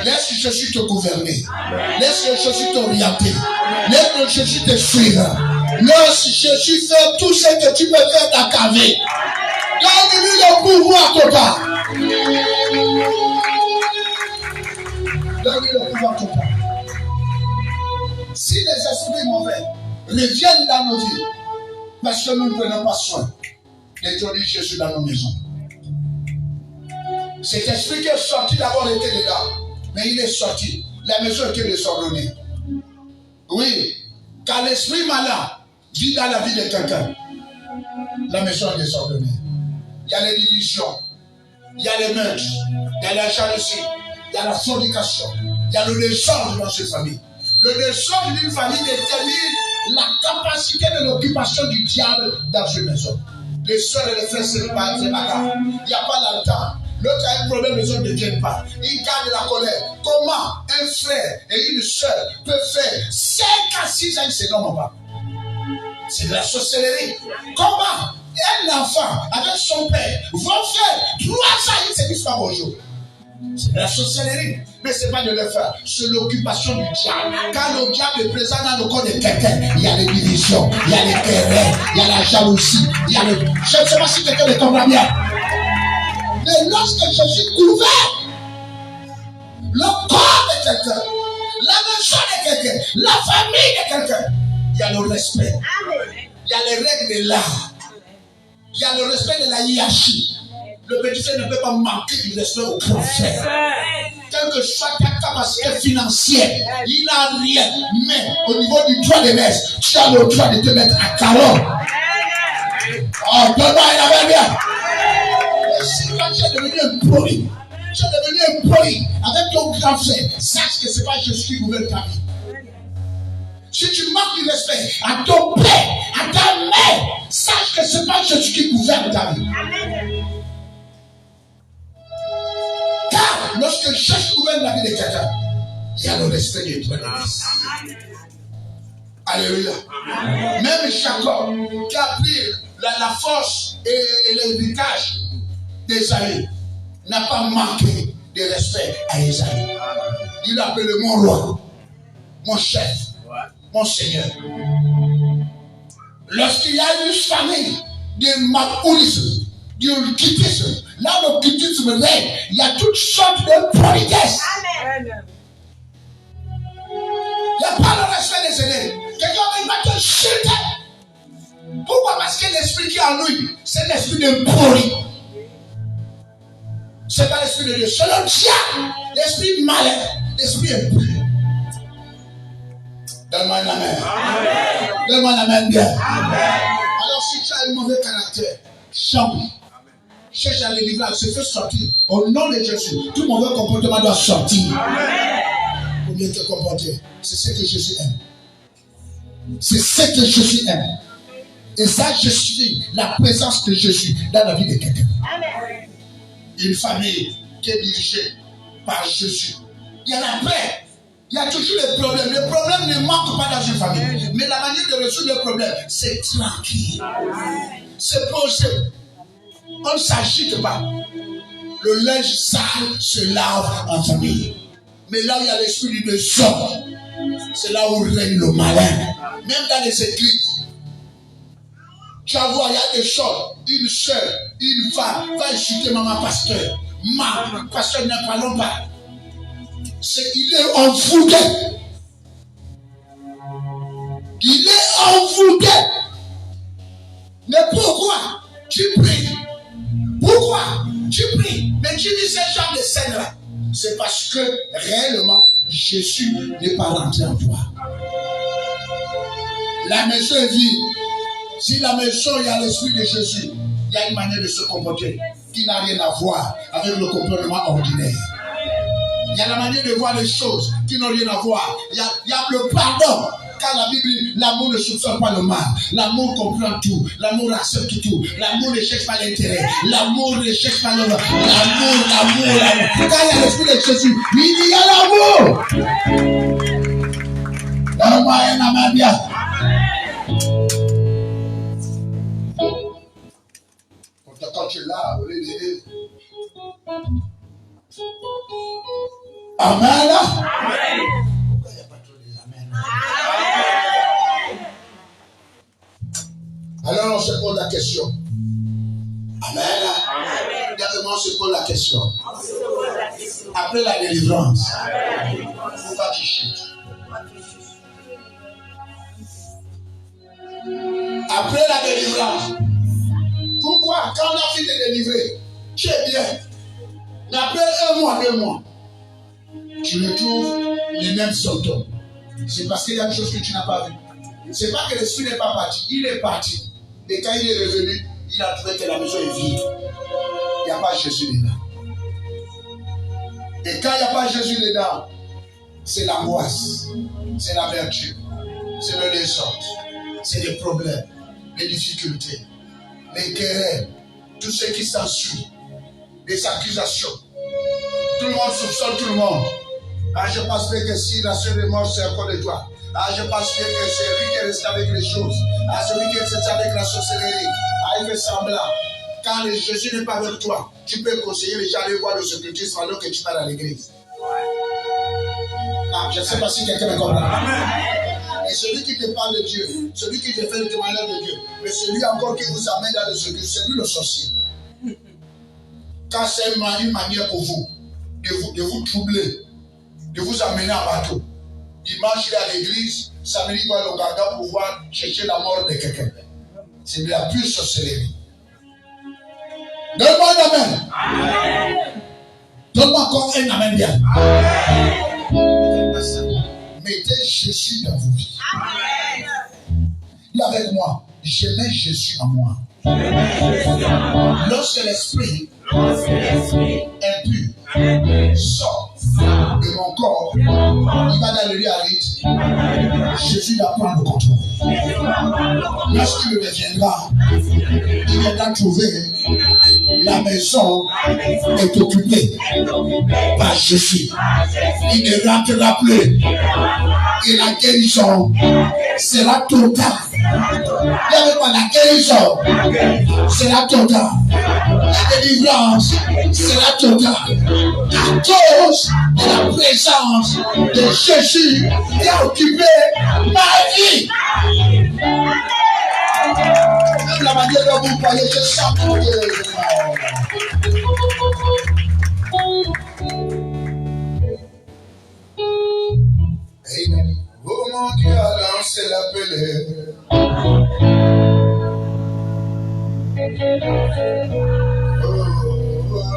Laisse Jésus te gouverner. Laisse Jésus t'orienter. Laisse Jésus te suivre. Laisse Jésus faire tout ce que tu peux faire dans ta vie. Donne-lui le pouvoir total. Donne-lui le pouvoir total. Si les esprits mauvais reviennent dans nos vies, parce que nous ne prenons pas soin d'introduire Jésus dans nos maisons. Cet esprit qui est sorti d'abord était dedans, mais il est sorti. La maison était désordonnée. Oui, quand l'esprit malin vit dans la vie de quelqu'un, la maison est désordonnée. Il y a les divisions, il y a les meurtres, il y a la jalousie, il y a la fornication, il y a le désordre dans cette famille. Le désordre d'une famille détermine la capacité de l'occupation du diable dans une maison. Les soeurs et les frères se bagarrent. Il n'y a pas d'altar. L'autre a un problème, les autres ne viennent pas. Il garde la colère. Comment un frère et une soeur peuvent faire 5 à 6 ans, c'est non, pas. C'est de la sorcellerie. Comment un enfant avec son père vont faire 3 ans, ils se disent pas bonjour. C'est de la sorcellerie. Mais ce n'est pas de le faire. C'est l'occupation du diable. Quand le diable est présent dans le corps de quelqu'un, il y a les divisions, il y a les querelles, il y a la jalousie, il y a le... Je ne sais pas si quelqu'un le comprend bien. Mais lorsque je suis couvert, le corps de quelqu'un, la maison de quelqu'un, la famille de quelqu'un, il y a le respect. Il y a les règles de l'art. Il y a le respect de la hiérarchie. Le petit frère ne peut pas manquer du respect au grand frère. Quelle que soit ta capacité financière, il n'a rien. Mais au niveau du droit de l'Est, tu as le droit de te mettre à carreau. Oh, donne-moi, il avait bien. Si toi tu es devenu un poli, avec ton grand frère, sache que ce n'est pas Jésus qui gouverne ta vie. Si tu manques du respect à ton père, à ta mère, sache que ce n'est pas Jésus qui gouverne ta vie. Car lorsque Jésus gouverne la vie de quelqu'un, il y a le respect de toi. Alléluia. Même Jacob, qui a pris la force et l'héritage d'Ésaïe, n'a pas manqué de respect à Ésaïe. Il l'appelle mon roi, mon chef, mon seigneur. Lorsqu'il y a une famille de macoulisme, du quitisme, là le quitisme règne, il y a toutes sortes de politesse. Amen. Il n'y a pas le respect des aînés. Quelqu'un va te chuter. Pourquoi? Parce que l'esprit qui est en lui, c'est l'esprit de poli. Ce n'est pas l'esprit de Dieu, c'est le diable, l'esprit malin, l'esprit impur. Donne-moi un amen. Donne-moi un amen bien. Amen. Alors si tu as un mauvais caractère, change. Cherche à le livrer, se fait sortir. Au nom de Jésus, tout mauvais comportement doit sortir. Amen. Pour mieux te comporter. C'est ce que Jésus aime. C'est ce que Jésus aime. Et ça justifie la présence de Jésus dans la vie de quelqu'un. Amen. Une famille qui est dirigée par Jésus. Il y en a plein. Il y a toujours des problèmes. Les problèmes ne manquent pas dans une famille. Mais la manière de résoudre les problèmes, c'est tranquille. C'est posé. On ne s'agite pas. Le linge sale se lave en famille. Mais là où il y a l'esprit du désordre, c'est là où règne le malin. Même dans les églises. Tu vas voir, il y a des choses. Une soeur, une femme va insulter maman pasteur. Maman pasteur, ne parlons pas. C'est qu'il est envoûté. Il est envoûté. Mais pourquoi tu pries? Pourquoi tu pries? Mais tu dis ce genre de scène-là. C'est parce que réellement, Jésus n'est pas rentré en toi. La maison est vide. Si la maison, il y a l'esprit de Jésus, il y a une manière de se comporter qui n'a rien à voir avec le comportement ordinaire. Il y a la manière de voir les choses qui n'ont rien à voir. Il y a le pardon. Car la Bible dit, l'amour ne soupçonne pas le mal. L'amour comprend tout. L'amour accepte tout. L'amour ne cherche pas l'intérêt. L'amour ne cherche pas le mal. L'amour. Quand il y a l'esprit de Jésus, il y a l'amour. Donne-moi un amen bien. Quand tu es là, au lieu d'aider. Amen. Amen. Pourquoi il n'y a pas trop des amen? Alors on se pose la question. Amen. Dernièrement on se pose la question. Après la délivrance, pourquoi tu chutes? Après la délivrance, pourquoi quand on a fini de délivrer, tu es bien. Mais après 1 mois, 2 mois, tu retrouves les mêmes symptômes. C'est parce qu'il y a une chose que tu n'as pas vue. C'est pas que l'esprit n'est pas parti, il est parti. Et quand il est revenu, il a trouvé que la maison est vide. Il n'y a pas Jésus dedans. Et quand il n'y a pas Jésus dedans, c'est l'angoisse, c'est la vertu, c'est le désordre, c'est les problèmes, les difficultés. les querelles, tout ce qui s'ensuit, les accusations. Tout le monde soupçonne tout le monde. Ah, je pense bien que si la soeur est morte, c'est à cause de toi. Ah, je pense bien que c'est lui qui est resté avec les choses. Ah, celui qui est resté avec la sorcellerie. Ah, il fait semblant. Quand Jésus n'est pas avec toi, tu peux conseiller les gens à aller voir le spiritisme alors que tu vas à l'église. Ah, je ne sais pas si quelqu'un me comprend. Et celui qui te parle de Dieu, celui qui te fait le témoignage de Dieu, mais celui encore qui vous amène dans le secret, c'est lui le sorcier. Quand c'est une manière pour vous de vous troubler, de vous amener en bateau. Dimanche, il est à l'église, samedi, il va au gardien pour voir chercher la mort de quelqu'un. C'est de la pure sorcellerie. Donne-moi un amen. Donne-moi encore un amen bien. Mettez Jésus dans vos vies. Dis avec moi, je mets Jésus en moi. Lorsque l'esprit impur sort de mon corps, il va dans le lieu aride. Jésus va prendre le contrôle. Lorsqu'il reviendra, il viendra trouver la maison est occupée par Jésus. Il ne rentrera plus. Et la guérison sera totale. Il n'y avait pas la guérison sera totale. La délivrance sera totale. À cause de la présence de Jésus qui a occupé ma vie. Même la manière dont vous voyez, je sens que oh mon Dieu, alors c'est l'appelé. Oh,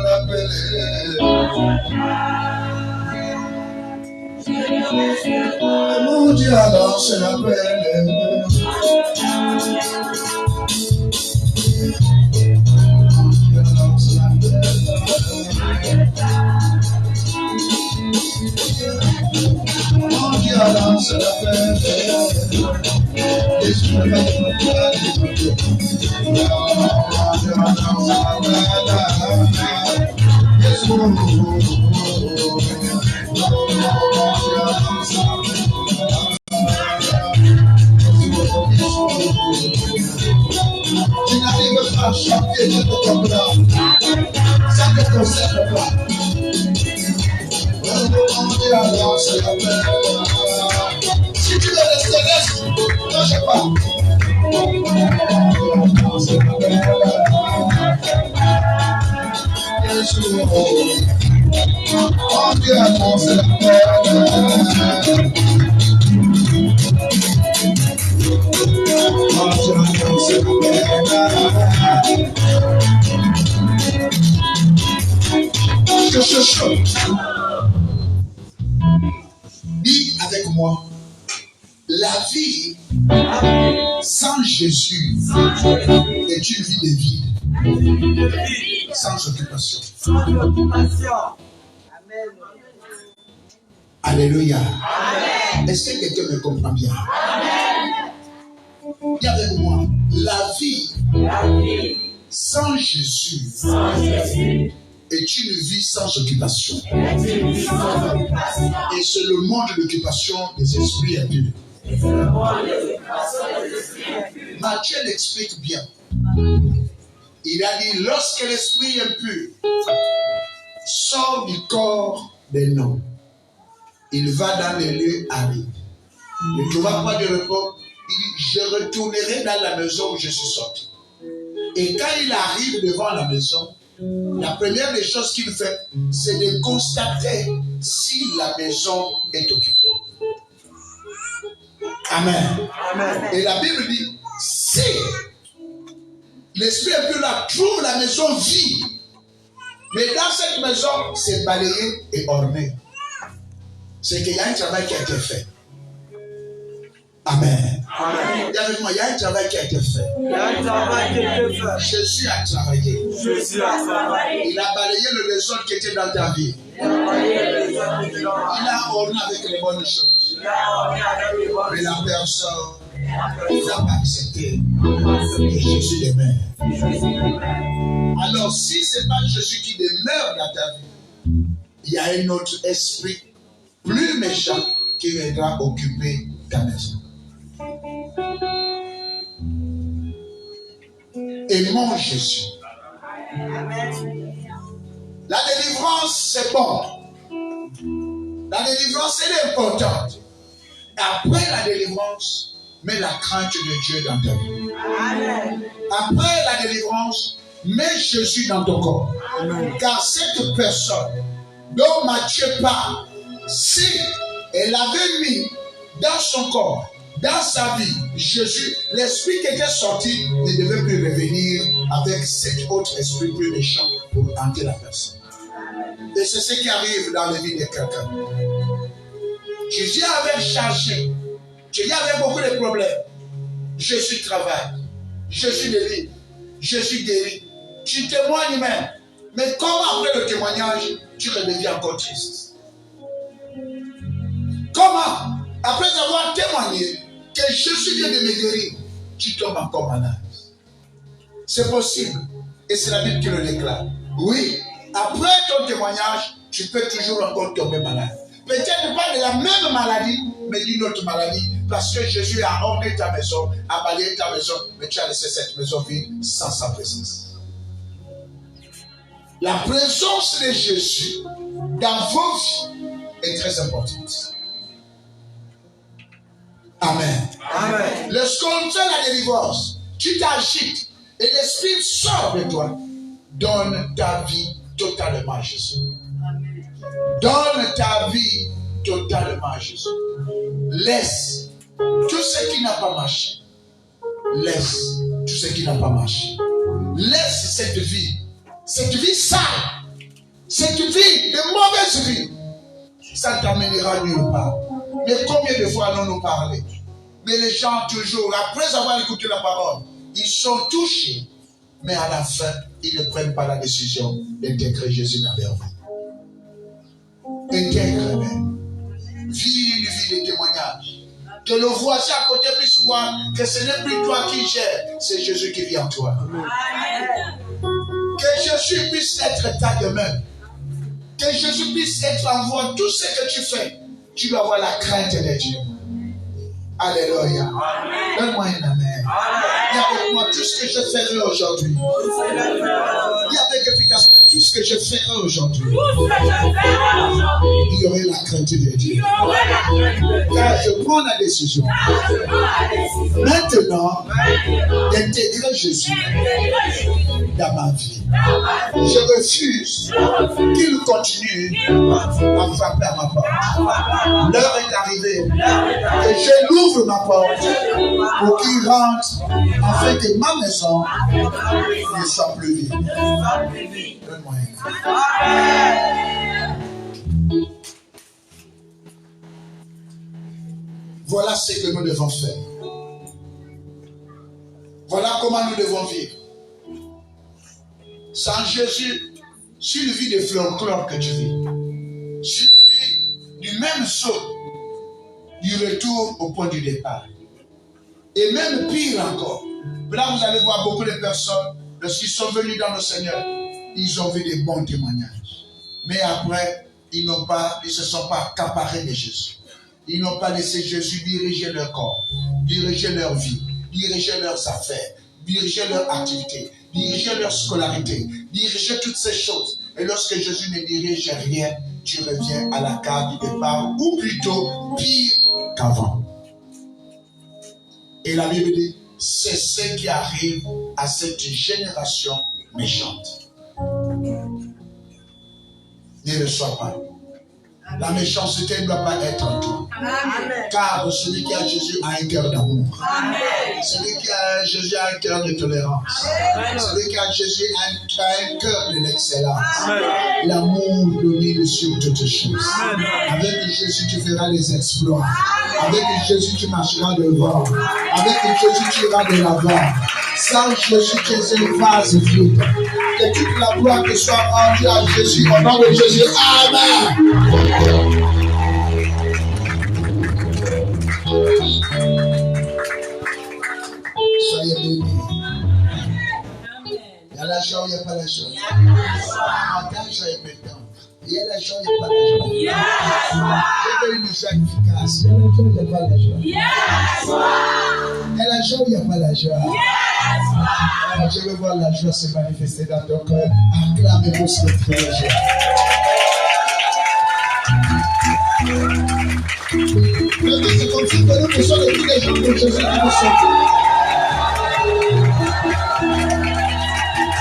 l'appelé. Mon Dieu, alors c'est l'appelé. Mon Dieu, alors c'est l'appelé. Tu n'arrives pas à chanter de ton bras. Ça ne te concerne pas. Si tu veux rester, reste. Non, je sais pas. Oh Dieu, annonce la paix. Dis avec moi, la vie sans Jésus est une vie de vide, sans occupation. Alléluia. Est-ce que quelqu'un me comprend bien? Dis avec moi, la vie sans Jésus est une vie sans occupation. Et c'est le monde de l'occupation des esprits impurs. Matthieu l'explique bien. Il a dit, lorsque l'esprit impur sort du corps d'un homme, il va dans les lieux arides. Il ne trouvera pas de repos. Il dit, je retournerai dans la maison où je suis sorti. Et quand il arrive devant la maison, la première des choses qu'il fait, c'est de constater si la maison est occupée. Amen. Amen. Et la Bible dit, si l'esprit impur là trouve la maison vide, mais dans cette maison, c'est balayé et orné, c'est qu'il y a un travail qui a été fait. Amen. Amen. Dis avec moi, il y a un travail qui a été fait. Jésus a travaillé. Il a balayé le désordre qui était dans ta vie. Il a orné avec les bonnes choses. Mais la personne n'a pas accepté que Jésus demeure. Alors, si ce n'est pas Jésus qui demeure dans ta vie, il y a un autre esprit plus méchant qui viendra occuper ta maison. Aimons Jésus. La délivrance, c'est bon. La délivrance, elle est importante. Après la délivrance, mets la crainte de Dieu dans ta vie. Après la délivrance, mets Jésus dans ton corps. Car cette personne dont Matthieu parle, si elle avait mis dans son corps, dans sa vie, Jésus, l'esprit qui était sorti ne devait plus revenir avec cet autre esprit plus méchant pour hanter la personne. Et c'est ce qui arrive dans la vie de quelqu'un. Jésus avait chargé, Jésus avait beaucoup de problèmes. Jésus travaille, Jésus délivre, Jésus guérit. Tu témoignes même. Mais comment après le témoignage, tu redeviens encore triste? Comment, après avoir témoigné que Jésus vient de me guérir, tu tombes encore malade? C'est possible. Et c'est la Bible qui le déclare. Oui, après ton témoignage, tu peux toujours encore tomber malade. Peut-être pas de la même maladie, mais d'une autre maladie. Parce que Jésus a orné ta maison, a balayé ta maison, mais tu as laissé cette maison vide sans sa présence. La présence de Jésus dans vos vies est très importante. Amen. Amen. Lorsqu'on fait la délivrance, tu t'agites et l'esprit sort de toi. Donne ta vie totalement à Jésus. Donne ta vie totalement à Jésus. Laisse tout ce qui n'a pas marché. Laisse tout ce qui n'a pas marché. Laisse cette vie sale, cette vie de mauvaise vie. Ça ne t'amènera nulle part. Mais combien de fois allons-nous parler? Mais les gens toujours, après avoir écouté la parole, ils sont touchés. Mais à la fin, ils ne prennent pas la décision d'intégrer Jésus dans leur vie. Intègre-le. Vis une vie de témoignage. Que le voisin à côté puisse voir que ce n'est plus toi qui gères, c'est Jésus qui vit en toi. Amen. Que Jésus puisse être ta demeure. Que Jésus puisse être en voie. Tout ce que tu fais, tu dois avoir la crainte de Dieu. Alléluia. Donne-moi un amen. Dis avec moi tout ce que je ferai aujourd'hui. Dis avec efficacité tout ce que je ferai aujourd'hui. Il y aurait la crainte de Dieu. Car je prends la décision maintenant d'intégrer Jésus dans ma vie. Je refuse qu'il continue à frapper à ma porte. L'heure est arrivée que je l'ouvre ma porte pour qu'il rentre afin que ma maison ne soit plus vide. Donne-moi un. Voilà ce que nous devons faire. Voilà comment nous devons vivre. Sans Jésus, sur le vie de folklore que tu vis, sur le vie du même saut, du retour au point du départ. Et même pire encore, là vous allez voir beaucoup de personnes, lorsqu'ils sont venus dans le Seigneur, ils ont vu des bons témoignages. Mais après, ils ne se sont pas accaparés de Jésus. Ils n'ont pas laissé Jésus diriger leur corps, diriger leur vie, diriger leurs affaires, diriger leur activité, diriger leur scolarité, diriger toutes ces choses. Et lorsque Jésus ne dirige rien, tu reviens à la carte du départ, ou plutôt pire qu'avant. Et la Bible dit, c'est ce qui arrive à cette génération méchante. Ne le sois pas. La méchanceté ne doit pas être en toi. Amen. Car celui qui a Jésus a un cœur d'amour. Amen. Celui qui a Jésus a un cœur de tolérance. Amen. Celui qui a Jésus a un cœur de l'excellence. L'amour domine sur toutes choses. Amen. Avec Jésus, tu feras des exploits. Avec Jésus, tu marcheras devant. Avec Jésus, tu iras de l'avant. Sans Jésus, tu es un vase vide. Que toute la gloire te soit rendue à Jésus. Au nom de Jésus. Amen. la joie ou il n'y a pas la joie? Avantage est pétant. Il y a la joie, il n'y a pas la joie. Je veux une joie efficace. Il y a la joie, il n'y a pas la joie. Il y a la joie, il n'y a pas la joie. Alors, je veux voir la joie se manifester dans ton cœur. Acclamez pour ce frère la joie. Maintenant, c'est comme si nous sommes tous les gens de Jésus qui nous sont.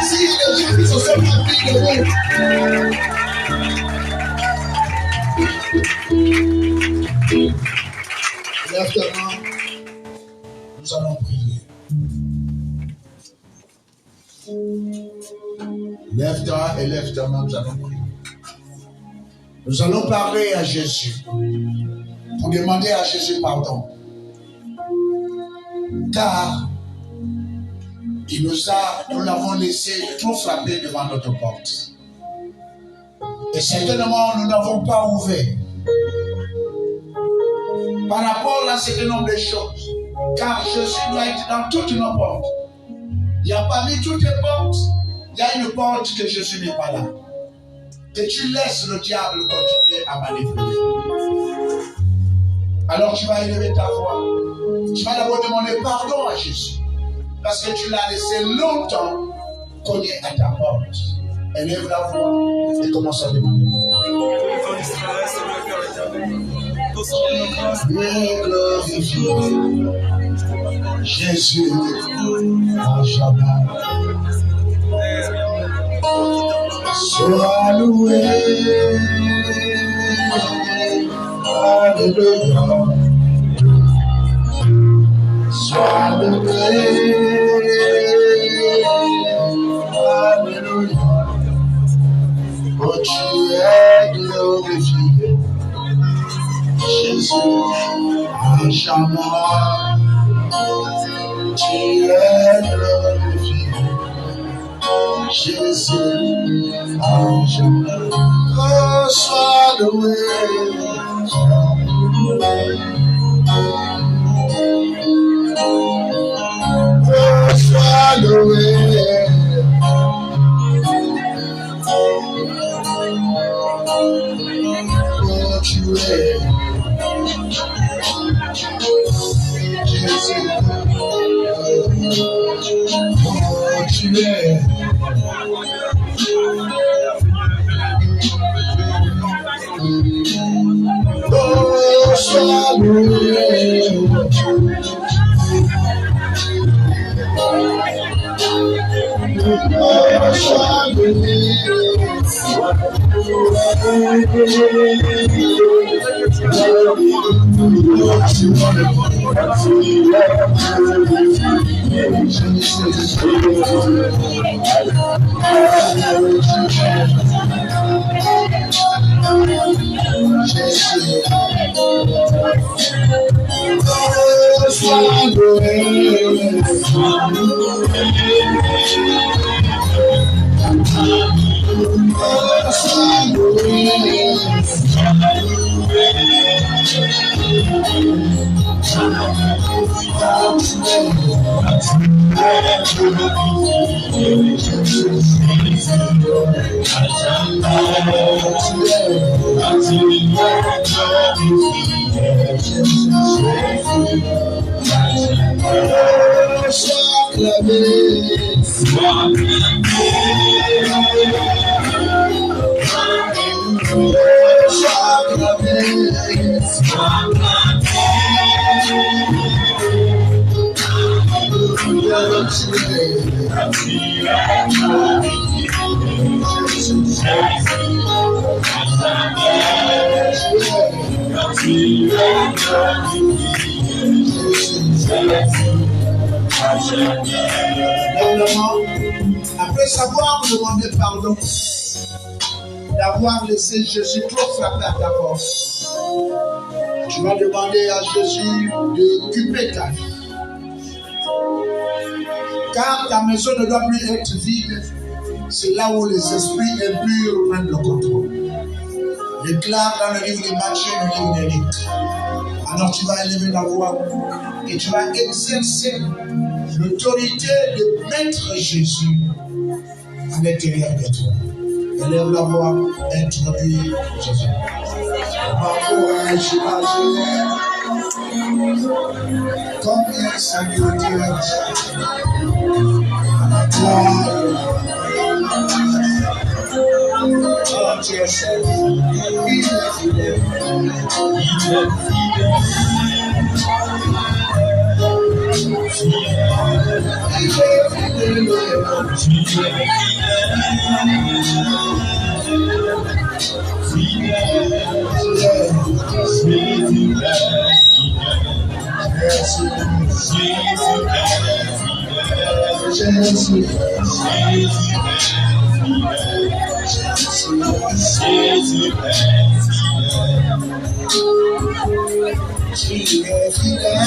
Si les gens qui se sont remplis de vous, lève ta main, nous allons prier. Lève-toi et lève ta main, nous allons prier. Nous allons parler à Jésus pour demander à Jésus pardon. Car nous l'avons laissé trop frapper devant notre porte. Et certainement, nous n'avons pas ouvert. Par rapport à un certain nombre de choses. Car Jésus doit être dans toutes nos portes. Il n'y a pas mis toutes les portes. Il y a une porte que Jésus n'est pas là. Que tu laisses le diable continuer à manipuler. Alors tu vas élever ta voix. Tu vas d'abord demander pardon à Jésus. Parce que tu l'as laissé longtemps cogner à ta porte. Élève la voix et commence à demander. Jésus, sois loué. Alléluia. Sois loué. Alléluia. Oh, tu es glorifié. Jésus, à jamais. Tu es glorifié. Jésus, à jamais. Oh, sois loué. Oh, sois loué. Oh, tu es Jésus. Oh, tu es. Oh, sois loué. Oh, sois loué. Après savoir demander pardon, d'avoir laissé Jésus trop frapper à ta porte, tu vas demander à Jésus d'occuper ta vie. Car ta maison ne doit plus être vide, c'est là où les esprits impurs prennent le contrôle. Déclare dans le livre de Matthieu, le livre des Luc. Alors tu vas élever la voix et tu vas exercer l'autorité de Maître Jésus à l'intérieur de toi. Élève la voix, introduis Jésus. Ma courage, combien ça peut dire toi, oh Dieu, il est fidèle.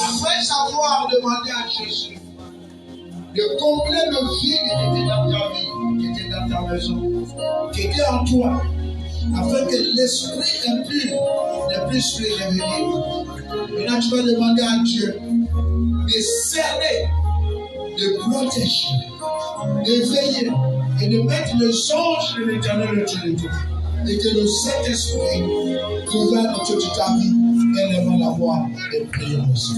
Après avoir demandé à Jésus de combler le vide qui était dans ta vie, qui était dans ta maison, qui était en toi, afin que l'esprit impur ne puisse plus revenir. Maintenant, tu vas demander à Dieu de cerner, de protéger, de veiller et de mettre les anges de l'Éternel autour de toi. Et que le Saint-Esprit gouverne autour de ta vie. Élève la voix et prions aussi.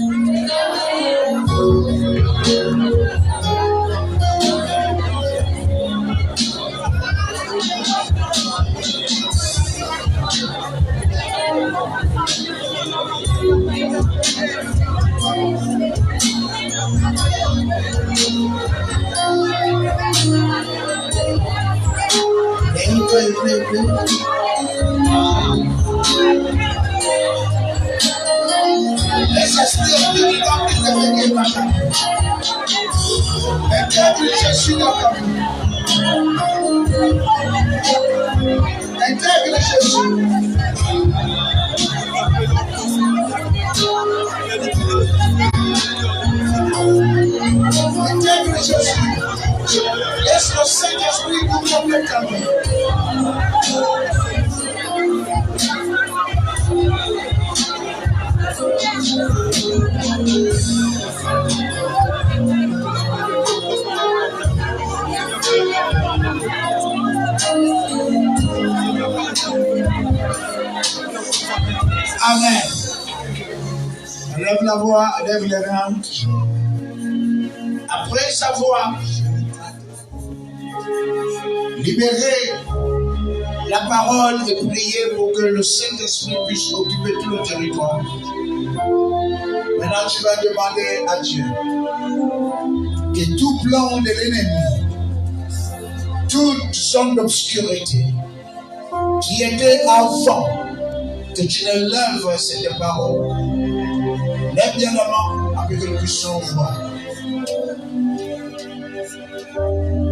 Les esprits de venir machin. Intègre Jésus dans ta vie. Intègre Jésus. Intègre Jésus. Laisse le Saint-Esprit gouverner ta vie. Amen. Lève la voix, lève les mains. Après savoir libérer la parole et prier pour que le Saint-Esprit puisse occuper tout le territoire. Maintenant, tu vas demander à Dieu que tout plan de l'ennemi, toute zone d'obscurité qui était avant, que tu ne lèves cette parole. Lève bien la main afin que nous puissions voir.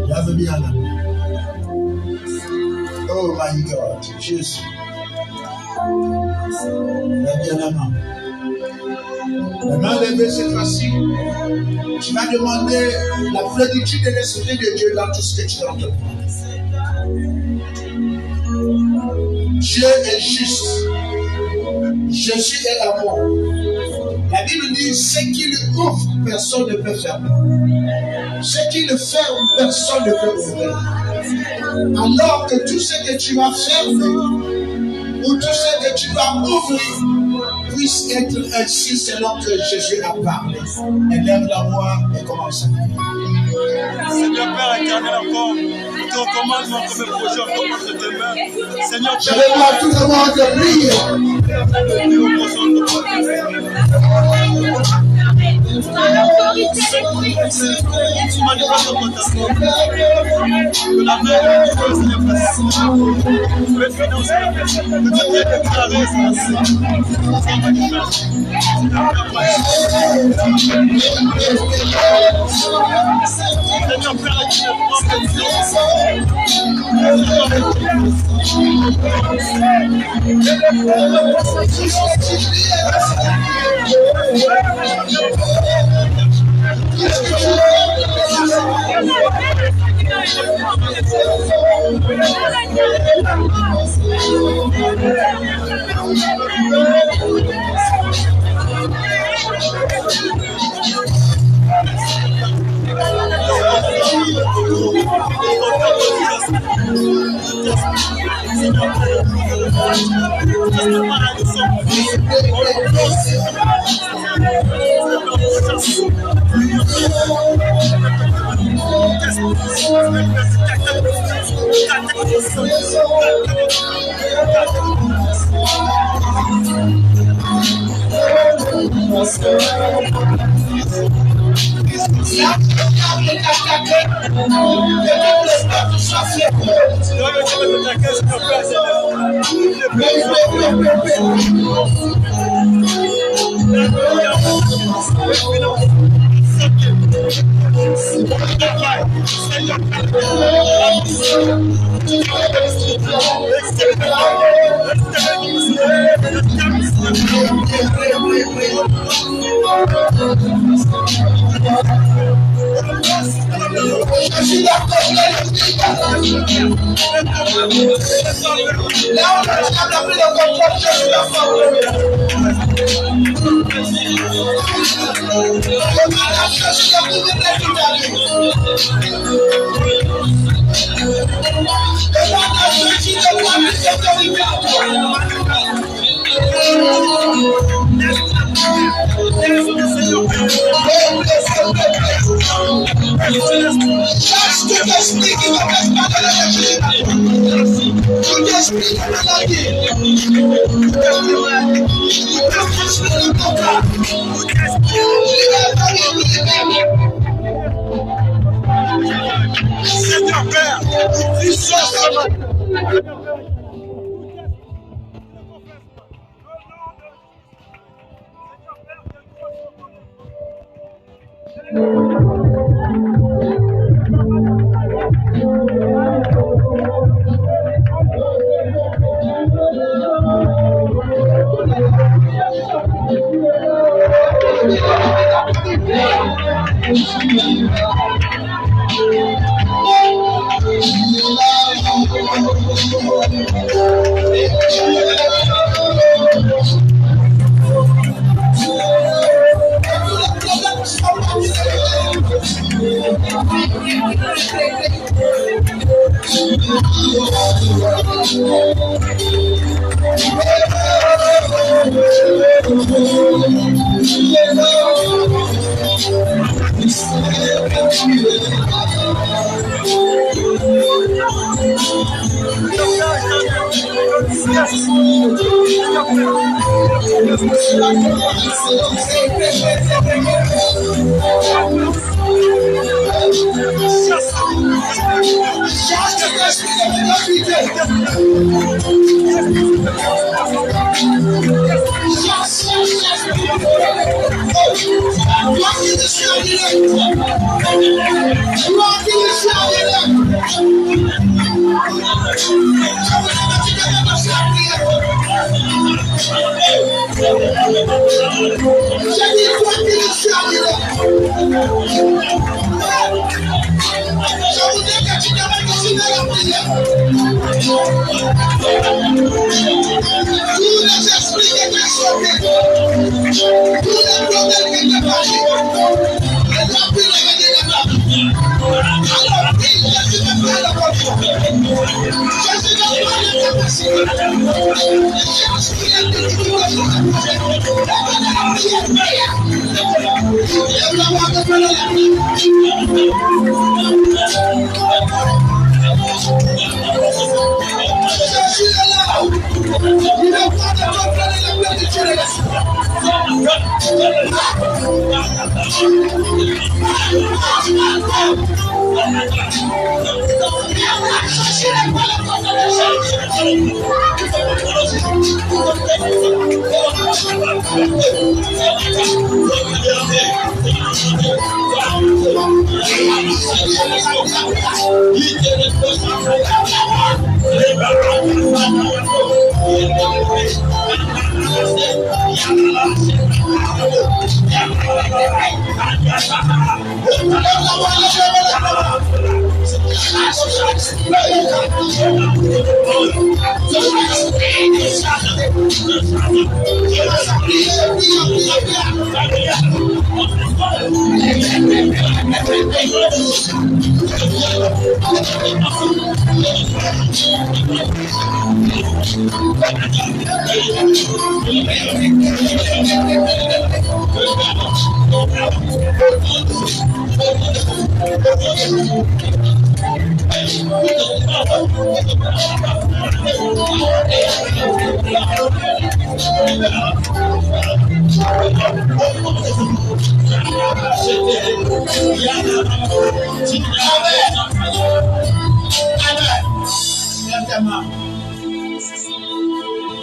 Lève bien la main. Oh my God, Jésus. Lève bien la main. La main levée cette fois-ci. Tu vas demander la plénitude de l'Esprit de Dieu dans tout ce que tu entends. Dieu est juste. Jésus est amour. La Bible dit ce qu'il ouvre, personne ne peut fermer. Ce qu'il ferme, personne ne peut ouvrir. Alors que tout ce que tu vas fermer ou tout ce que tu vas ouvrir puisse être ainsi selon que Jésus a parlé. Élève la voix et commence à prier. Seigneur Père éternel, encore, nous te recommandons notre projet encore entre tes mains. Seigneur Je vais voir tout le monde prier. Seigneur Père,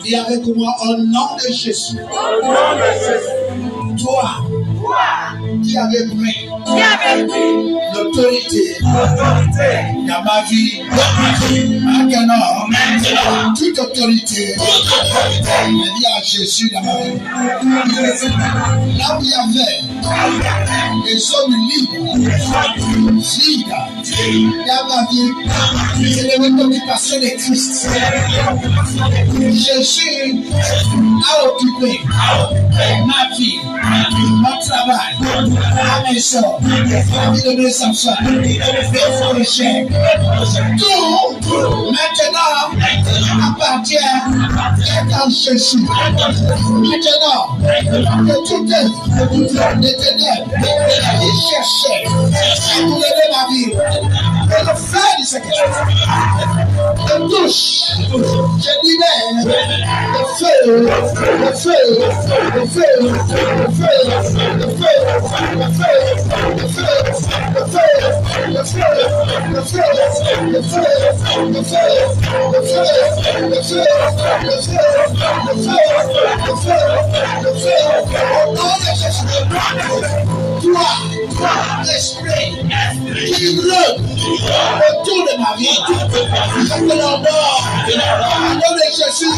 Dis avec moi au nom de Jésus. Toi qui avais pris l'autorité dans ma vie, maintenant, toute autorité est liée à Jésus dans ma vie. Là où il y avait des zones libres, vides, dans ma vie, c'est l'autorisation de Christ. Jésus a occupé ma vie, mon travail, ma maison, la vie de mes enfants, mes projets. Tout maintenant appartient à Jésus. Maintenant, que tout œuvre des ténèbres qui cherchait à brûler ma vie, que le feu du sacrifice te touche. Je libère le feu, le feu, le feu, le feu, le feu, le feu, le feu, le feu, le feu, le feu, le feu, le feu, le feu, le feu, le feu, le feu, le feu, le feu, au nom de Jésus. Toi, l'esprit qui rôde autour de ma vie, je te l'ordonne, au nom de Jésus,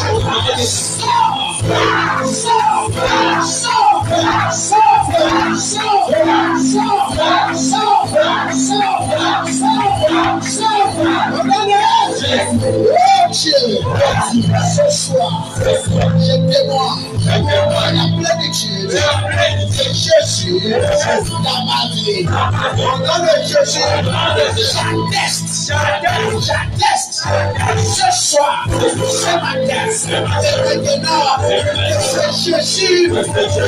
ce soir, je témoigne la plénitude de Jésus dans ma vie. Au nom de Jésus, j'atteste ce soir, ce matin, et maintenant, c'est Jésus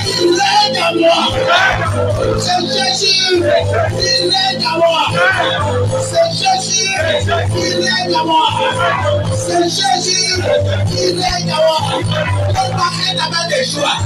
qui règne en moi. C'est Jésus qui règne en moi. C'est Jésus qui règne en moi. C'est Jésus qui règne en moi. Donne-moi un amas de joie.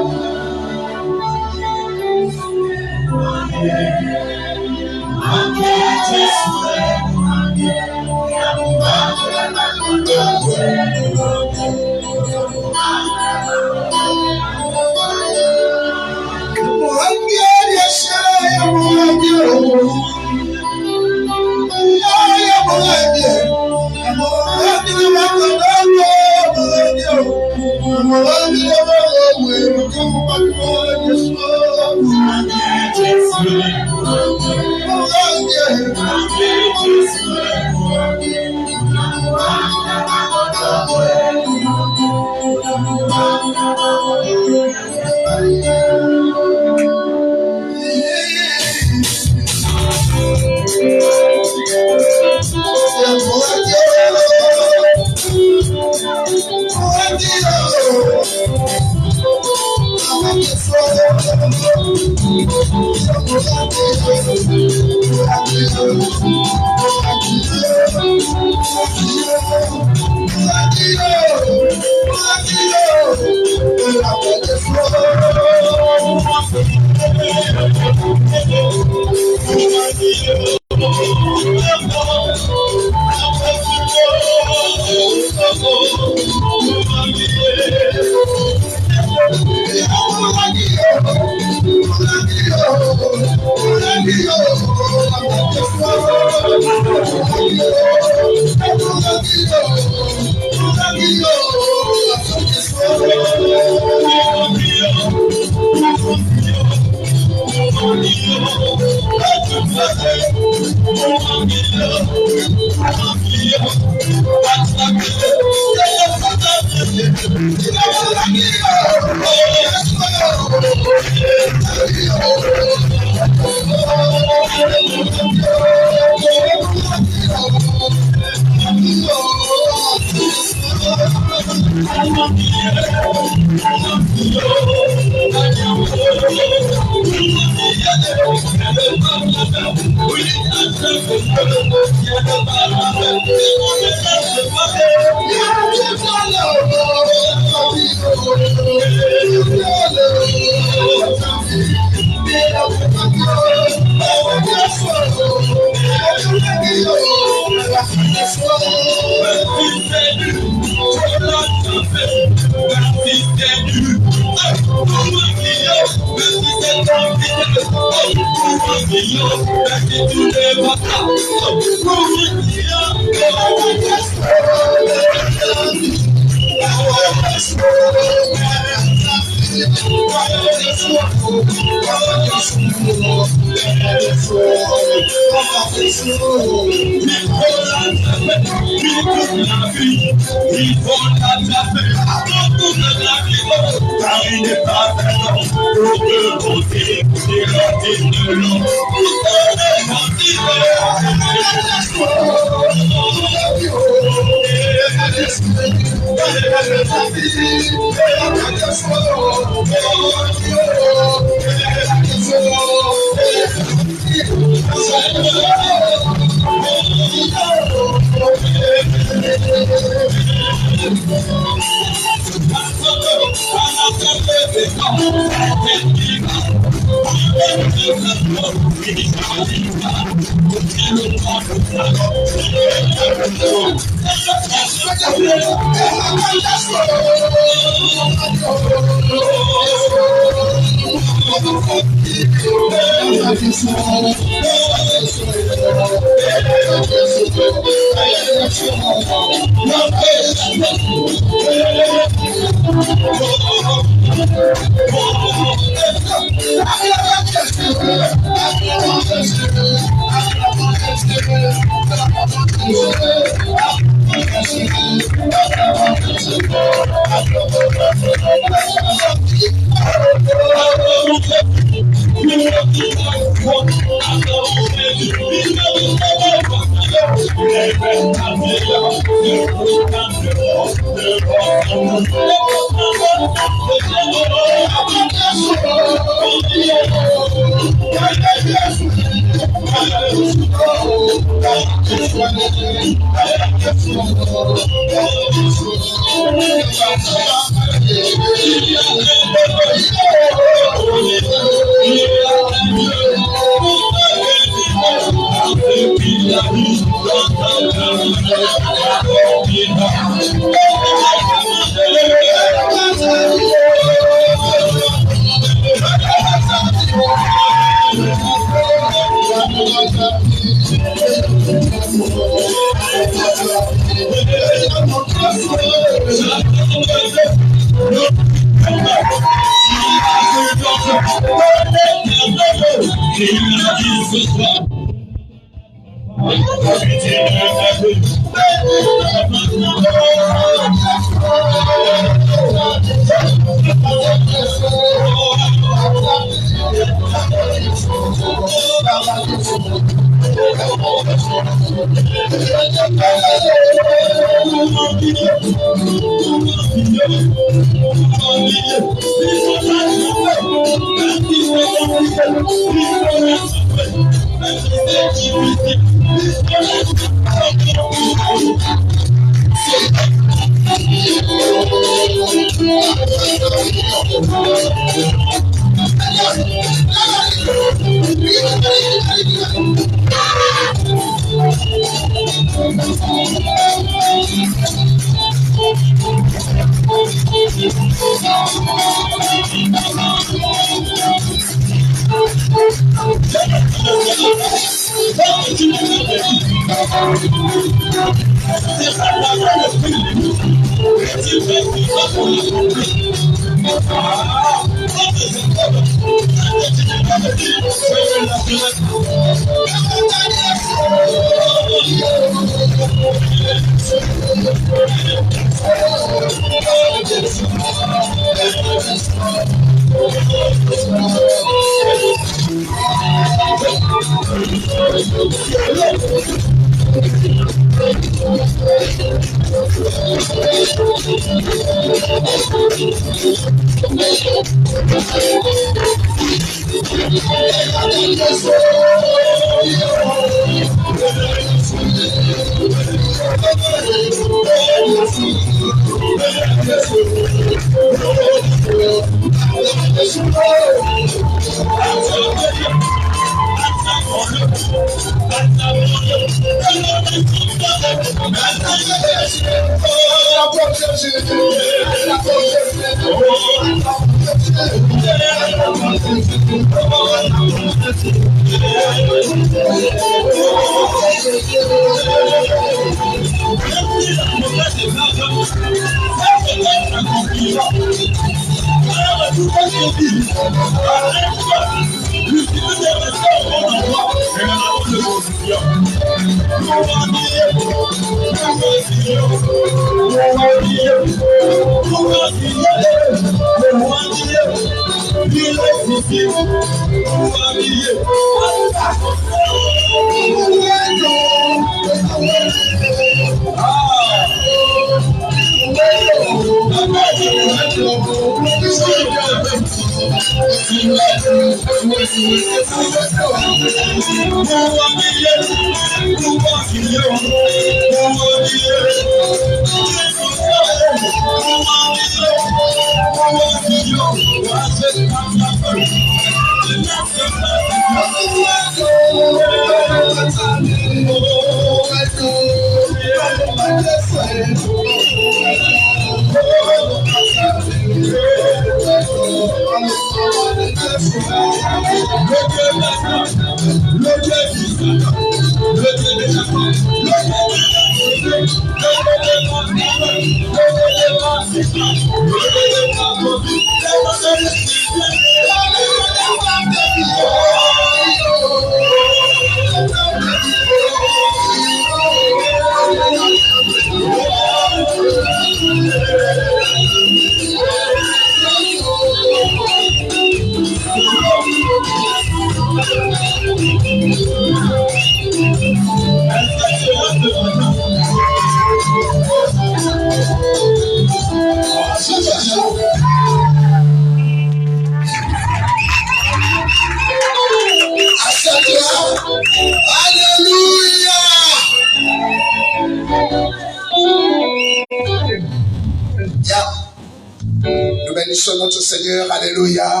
Nous bénissons notre Seigneur, alléluia.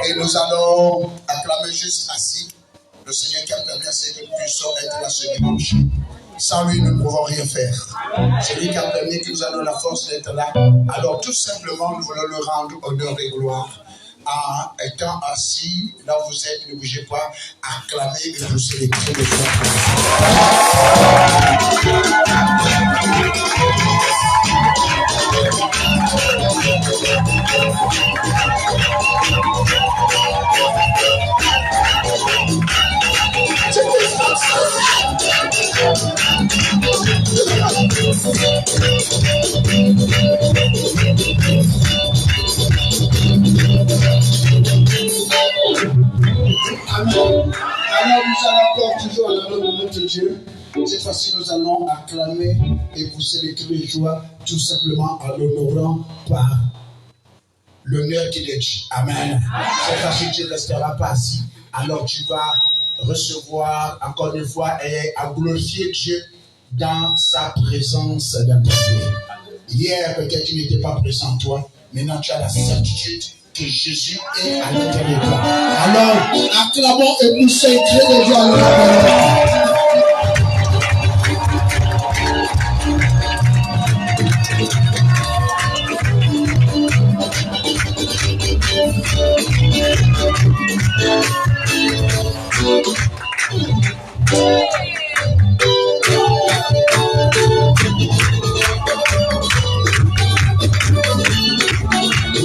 Et nous allons acclamer juste assis le Seigneur qui a permis à ce que nous puissions être là ce dimanche. Sans lui, nous ne pouvons rien faire. C'est lui qui a permis que nous ayons la force d'être là. Alors tout simplement, nous voulons le rendre honneur et gloire. En étant assis, là où vous êtes, ne bougez pas, acclamez et vous célébrez le Seigneur. Amen. Alors nous allons encore toujours à l'honneur de notre Dieu. Cette fois-ci, nous allons acclamer et vous célébrer les joies tout simplement en l'honorant par l'honneur qu'il est dit. Amen. Cette fois-ci, tu ne resteras pas assis. Alors tu vas recevoir encore une fois et à glorifier Dieu dans sa présence dans ta vie. Hier, peut-être tu n'étais pas présent toi, Maintenant, tu as la certitude que Jésus est à l'intérieur de toi. Alors, acclamons et poussons et criez déjà à l'intérieur.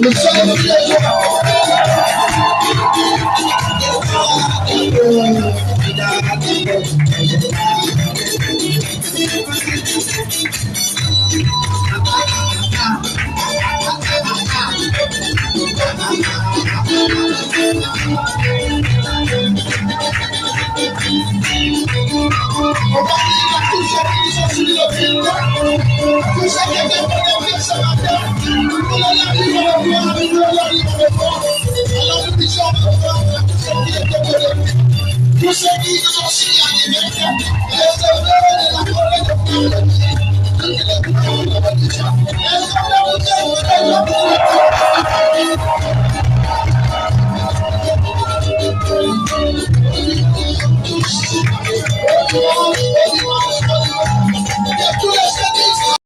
Le sol de Dieu. On va dire à tous ceux qui sont sur le film, tous ceux qui